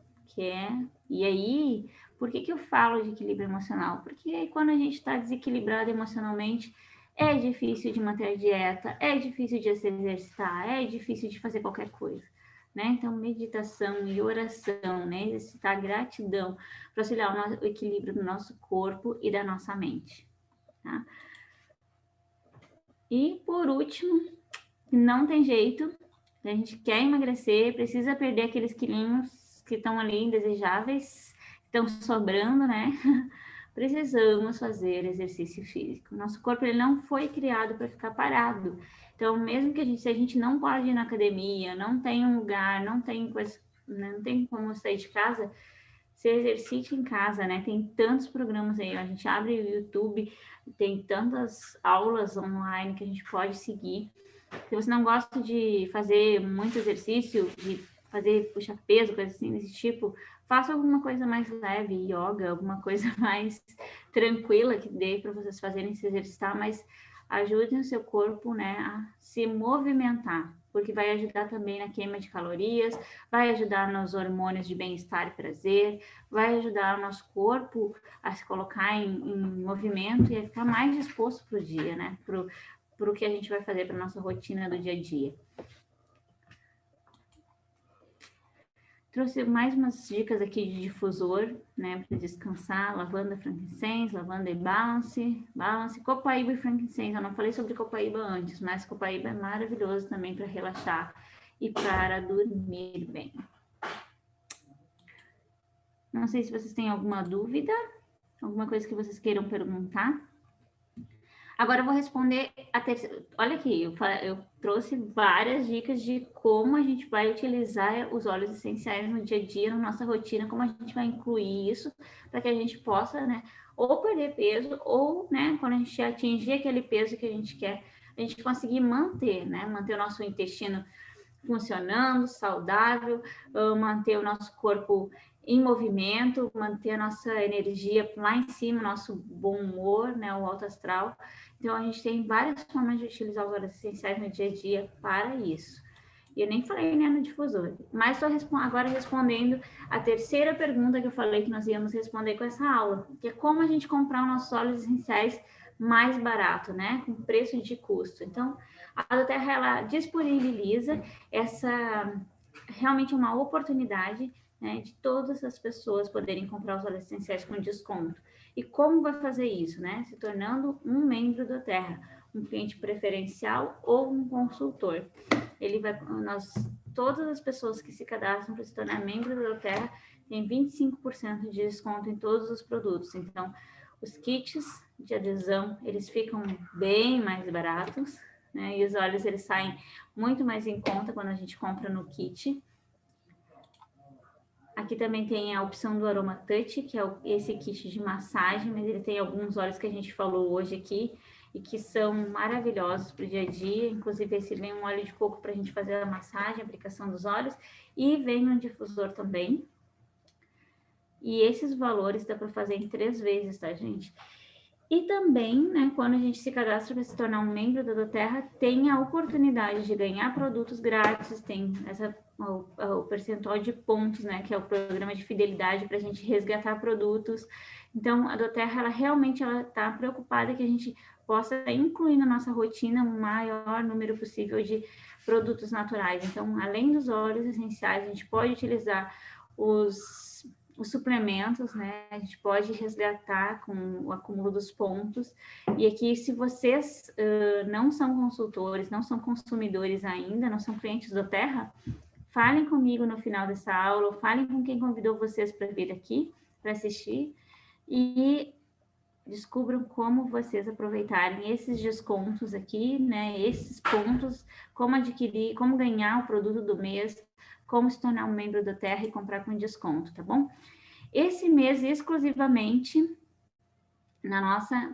e aí, por que eu falo de equilíbrio emocional? Porque aí, quando a gente está desequilibrado emocionalmente, é difícil de manter a dieta, é difícil de se exercitar, é difícil de fazer qualquer coisa, né? Então, meditação e oração, né, exercitar gratidão para auxiliar o equilíbrio do nosso corpo e da nossa mente, tá? E, por último, não tem jeito, A gente quer emagrecer, precisa perder aqueles quilinhos que estão ali indesejáveis, estão sobrando, né? Precisamos fazer exercício físico. Nosso corpo ele não foi criado para ficar parado. Então, mesmo que se a gente não pode ir na academia, não tem um lugar, não tem coisa, não tem como sair de casa, se exercite em casa, né? Tem tantos programas aí, a gente abre o YouTube, tem tantas aulas online que a gente pode seguir. Se você não gosta de fazer muito exercício, de fazer puxar peso, coisa assim desse tipo, faça alguma coisa mais leve, yoga, alguma coisa mais tranquila que dê para vocês fazerem se exercitar, mas ajudem o seu corpo, né, a se movimentar, porque vai ajudar também na queima de calorias, vai ajudar nos hormônios de bem-estar e prazer, vai ajudar o nosso corpo a se colocar em movimento e a ficar mais disposto para o dia, né, para o que a gente vai fazer para nossa rotina do dia a dia. Trouxe mais umas dicas aqui de difusor, né, para descansar: lavanda, frankincense, lavanda e balance, copaíba e frankincense. Eu não falei sobre copaíba antes, mas copaíba é maravilhoso também para relaxar e para dormir bem. Não sei se vocês têm alguma dúvida, alguma coisa que vocês queiram perguntar. Agora eu vou responder a terceira. Olha aqui, eu trouxe várias dicas de como a gente vai utilizar os óleos essenciais no dia a dia, na nossa rotina, como a gente vai incluir isso, para que a gente possa, né, ou perder peso, ou, né, quando a gente atingir aquele peso que a gente quer, a gente conseguir manter, né, manter o nosso intestino funcionando, saudável, manter o nosso corpo em movimento, manter a nossa energia lá em cima, nosso bom humor, né, o alto astral. Então, a gente tem várias formas de utilizar os óleos essenciais no dia a dia para isso. E eu nem falei, né, no difusor, mas estou agora respondendo a terceira pergunta que eu falei que nós íamos responder com essa aula, que é como a gente comprar os nossos óleos essenciais mais barato, né, com preço de custo. Então, a Doterra, ela disponibiliza essa realmente uma oportunidade, né, de todas as pessoas poderem comprar os óleos essenciais com desconto. E como vai fazer isso, né? Se tornando um membro da Terra, um cliente preferencial ou um consultor. Todas as pessoas que se cadastram para se tornar membro da Terra têm 25% de desconto em todos os produtos. Então, os kits de adesão, eles ficam bem mais baratos, né? E os óleos, eles saem muito mais em conta quando a gente compra no kit. Aqui também tem a opção do Aroma Touch, que é esse kit de massagem, mas ele tem alguns óleos que a gente falou hoje aqui e que são maravilhosos para o dia a dia. Inclusive, esse vem um óleo de coco para a gente fazer a massagem, a aplicação dos óleos, e vem um difusor também. E esses valores dá para fazer em 3 vezes, tá, gente? E também, né, quando a gente se cadastra para se tornar um membro da Doterra, tem a oportunidade de ganhar produtos grátis, tem o percentual de pontos, né, que é o programa de fidelidade para a gente resgatar produtos. Então, a Doterra, ela realmente está preocupada que a gente possa incluir na nossa rotina o maior número possível de produtos naturais. Então, além dos óleos essenciais, a gente pode utilizar os suplementos, né? A gente pode resgatar com o acúmulo dos pontos. E aqui, se vocês não são consultores, não são consumidores ainda, não são clientes do Terra, falem comigo no final dessa aula, ou falem com quem convidou vocês para vir aqui, para assistir, e descubram como vocês aproveitarem esses descontos aqui, né? Esses pontos, como adquirir, como ganhar o produto do mês, como se tornar um membro da Terra e comprar com desconto, tá bom? Esse mês, exclusivamente,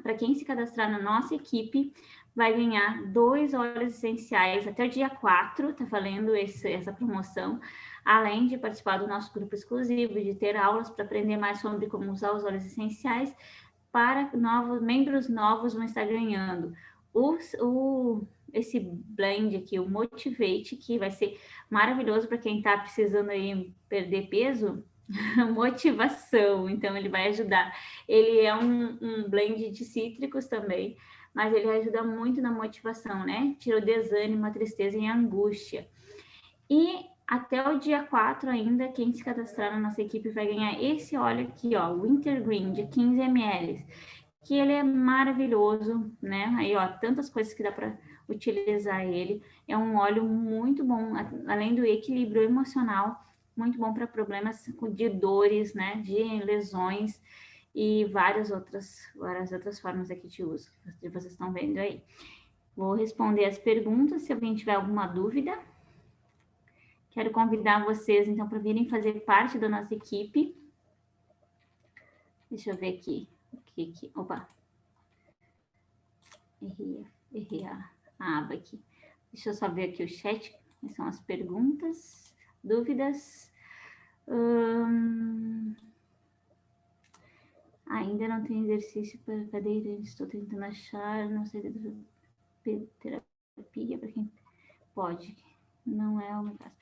para quem se cadastrar na nossa equipe, vai ganhar 2 óleos essenciais até o dia 4, tá valendo essa promoção, além de participar do nosso grupo exclusivo, de ter aulas para aprender mais sobre como usar os óleos essenciais. Para membros novos vão estar ganhando esse blend aqui, o Motivate, que vai ser maravilhoso para quem está precisando aí perder peso, motivação. Então, ele vai ajudar. Ele é um blend de cítricos também, mas ele ajuda muito na motivação, né? Tira o desânimo, a tristeza e a angústia. E até o dia 4 ainda, quem se cadastrar na nossa equipe vai ganhar esse óleo aqui, ó, Wintergreen, de 15 ml, que ele é maravilhoso, né? Aí, ó, tantas coisas que dá para utilizar ele. É um óleo muito bom, além do equilíbrio emocional, muito bom para problemas de dores, né, de lesões e várias outras formas aqui de uso que vocês estão vendo aí. Vou responder as perguntas, se alguém tiver alguma dúvida. Quero convidar vocês, então, para virem fazer parte da nossa equipe. Deixa eu ver aqui. Opa. Errei a aba aqui. Deixa eu só ver aqui o chat. Quais são as perguntas, dúvidas. Ainda não tem exercício para cadeirante. Estou tentando achar, não sei, terapia para quem pode. Não é o meu caso.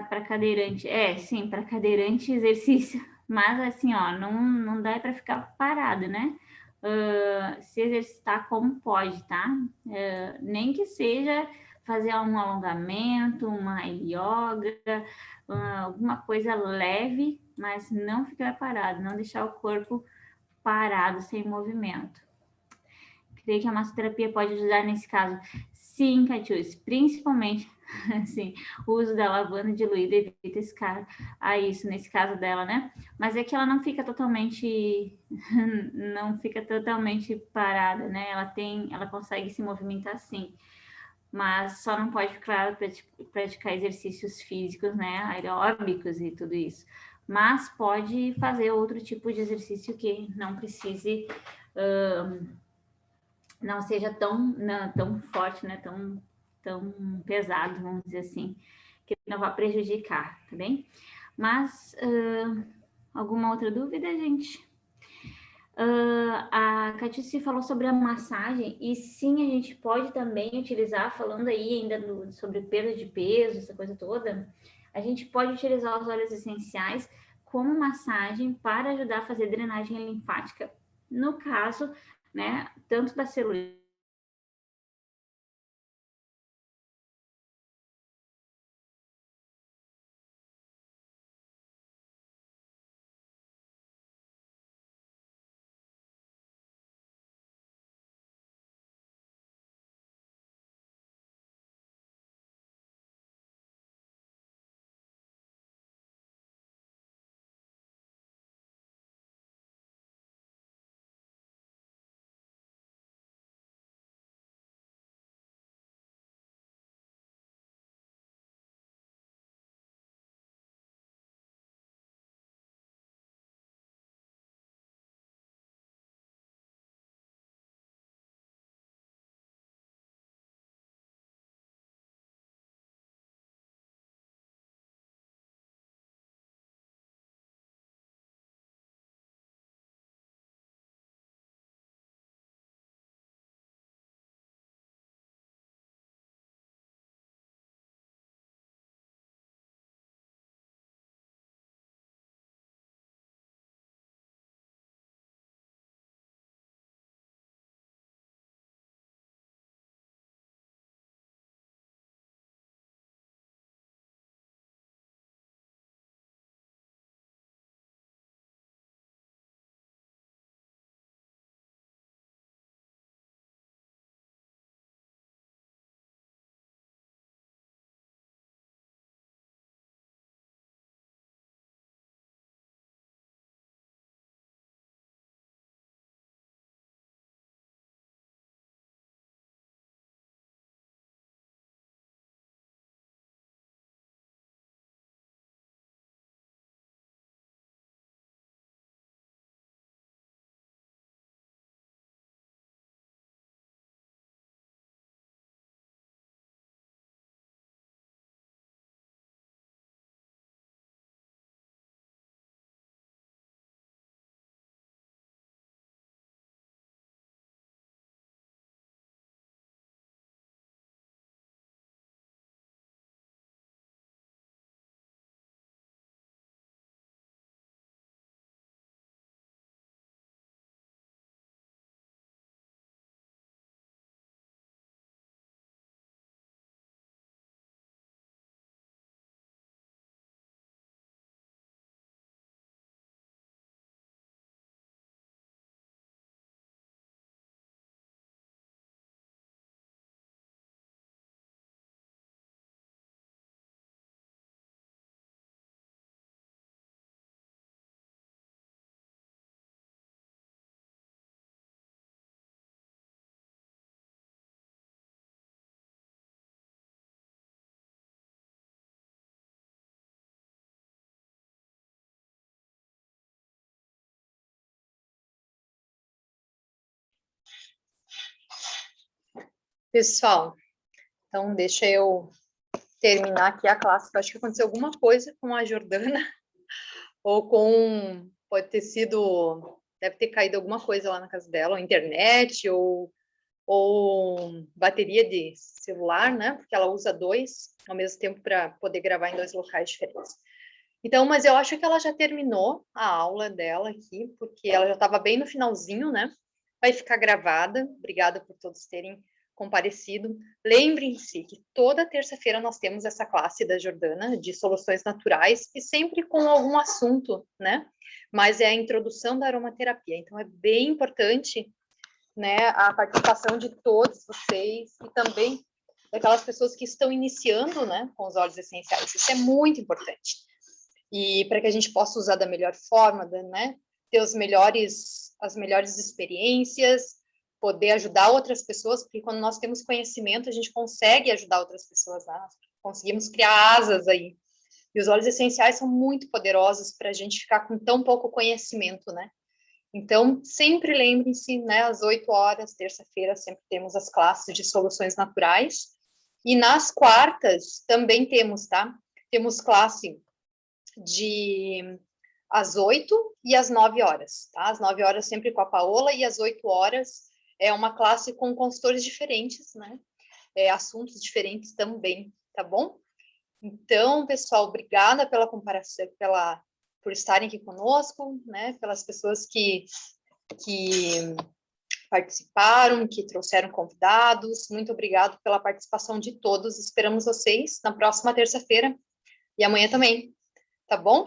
Para cadeirante, sim, para cadeirante exercício, mas assim, ó, não dá para ficar parado, né? Se exercitar como pode, tá? Nem que seja fazer um alongamento, uma yoga, alguma coisa leve, mas não ficar parado, não deixar o corpo parado, sem movimento. Creio que a massoterapia pode ajudar nesse caso. Sim, Catius, principalmente assim, o uso da lavanda diluída evita isso nesse caso dela, né? Mas é que ela não fica totalmente parada, né? Ela consegue se movimentar sim, mas só não pode, claro, praticar exercícios físicos, né? Aeróbicos e tudo isso. Mas pode fazer outro tipo de exercício que não precise não seja tão forte, né? Tão pesado, vamos dizer assim, que não vai prejudicar, tá bem? Mas, alguma outra dúvida, gente? A Catice falou sobre a massagem, e sim, a gente pode também utilizar, falando aí ainda sobre perda de peso, essa coisa toda, a gente pode utilizar os óleos essenciais como massagem para ajudar a fazer drenagem linfática, no caso, né, tanto da celulite Pessoal, então deixa eu terminar aqui a classe. Eu acho que aconteceu alguma coisa com a Jordana, ou com, pode ter sido, deve ter caído alguma coisa lá na casa dela, ou internet, ou bateria de celular, né? Porque ela usa dois ao mesmo tempo para poder gravar em dois locais diferentes. Então, mas eu acho que ela já terminou a aula dela aqui, porque ela já estava bem no finalzinho, né? Vai ficar gravada. Obrigada por todos terem comparecido. Lembrem-se que toda terça-feira nós temos essa classe da Jordana de soluções naturais e sempre com algum assunto, né? Mas é a introdução da aromaterapia. Então é bem importante, né, a participação de todos vocês e também daquelas pessoas que estão iniciando, né, com os óleos essenciais. Isso é muito importante. E para que a gente possa usar da melhor forma, né, ter as melhores experiências, poder ajudar outras pessoas, porque quando nós temos conhecimento, a gente consegue ajudar outras pessoas, né? Nós conseguimos criar asas aí. E os óleos essenciais são muito poderosos para a gente ficar com tão pouco conhecimento, né? Então, sempre lembrem-se, né, às 8 horas, terça-feira, sempre temos as classes de soluções naturais. E nas quartas também temos, tá? Temos classe de às 8 e às 9 horas, tá? Às 9 horas sempre com a Paola e às 8 horas é uma classe com consultores diferentes, né? Assuntos diferentes também, tá bom? Então, pessoal, obrigada pela comparação, por estarem aqui conosco, né? Pelas pessoas que participaram, que trouxeram convidados. Muito obrigado pela participação de todos. Esperamos vocês na próxima terça-feira e amanhã também, tá bom?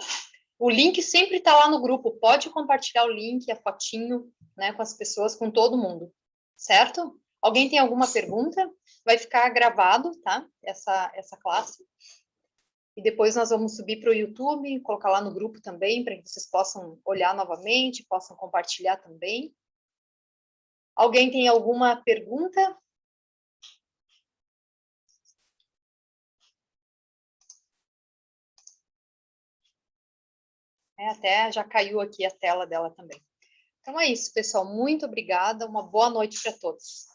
O link sempre está lá no grupo. Pode compartilhar o link, a fotinho, né, com as pessoas, com todo mundo, certo? Alguém tem alguma pergunta? Vai ficar gravado, tá? Essa classe. E depois nós vamos subir para o YouTube, colocar lá no grupo também, para que vocês possam olhar novamente, possam compartilhar também. Alguém tem alguma pergunta? Até já caiu aqui a tela dela também. Então é isso, pessoal. Muito obrigada. Uma boa noite para todos.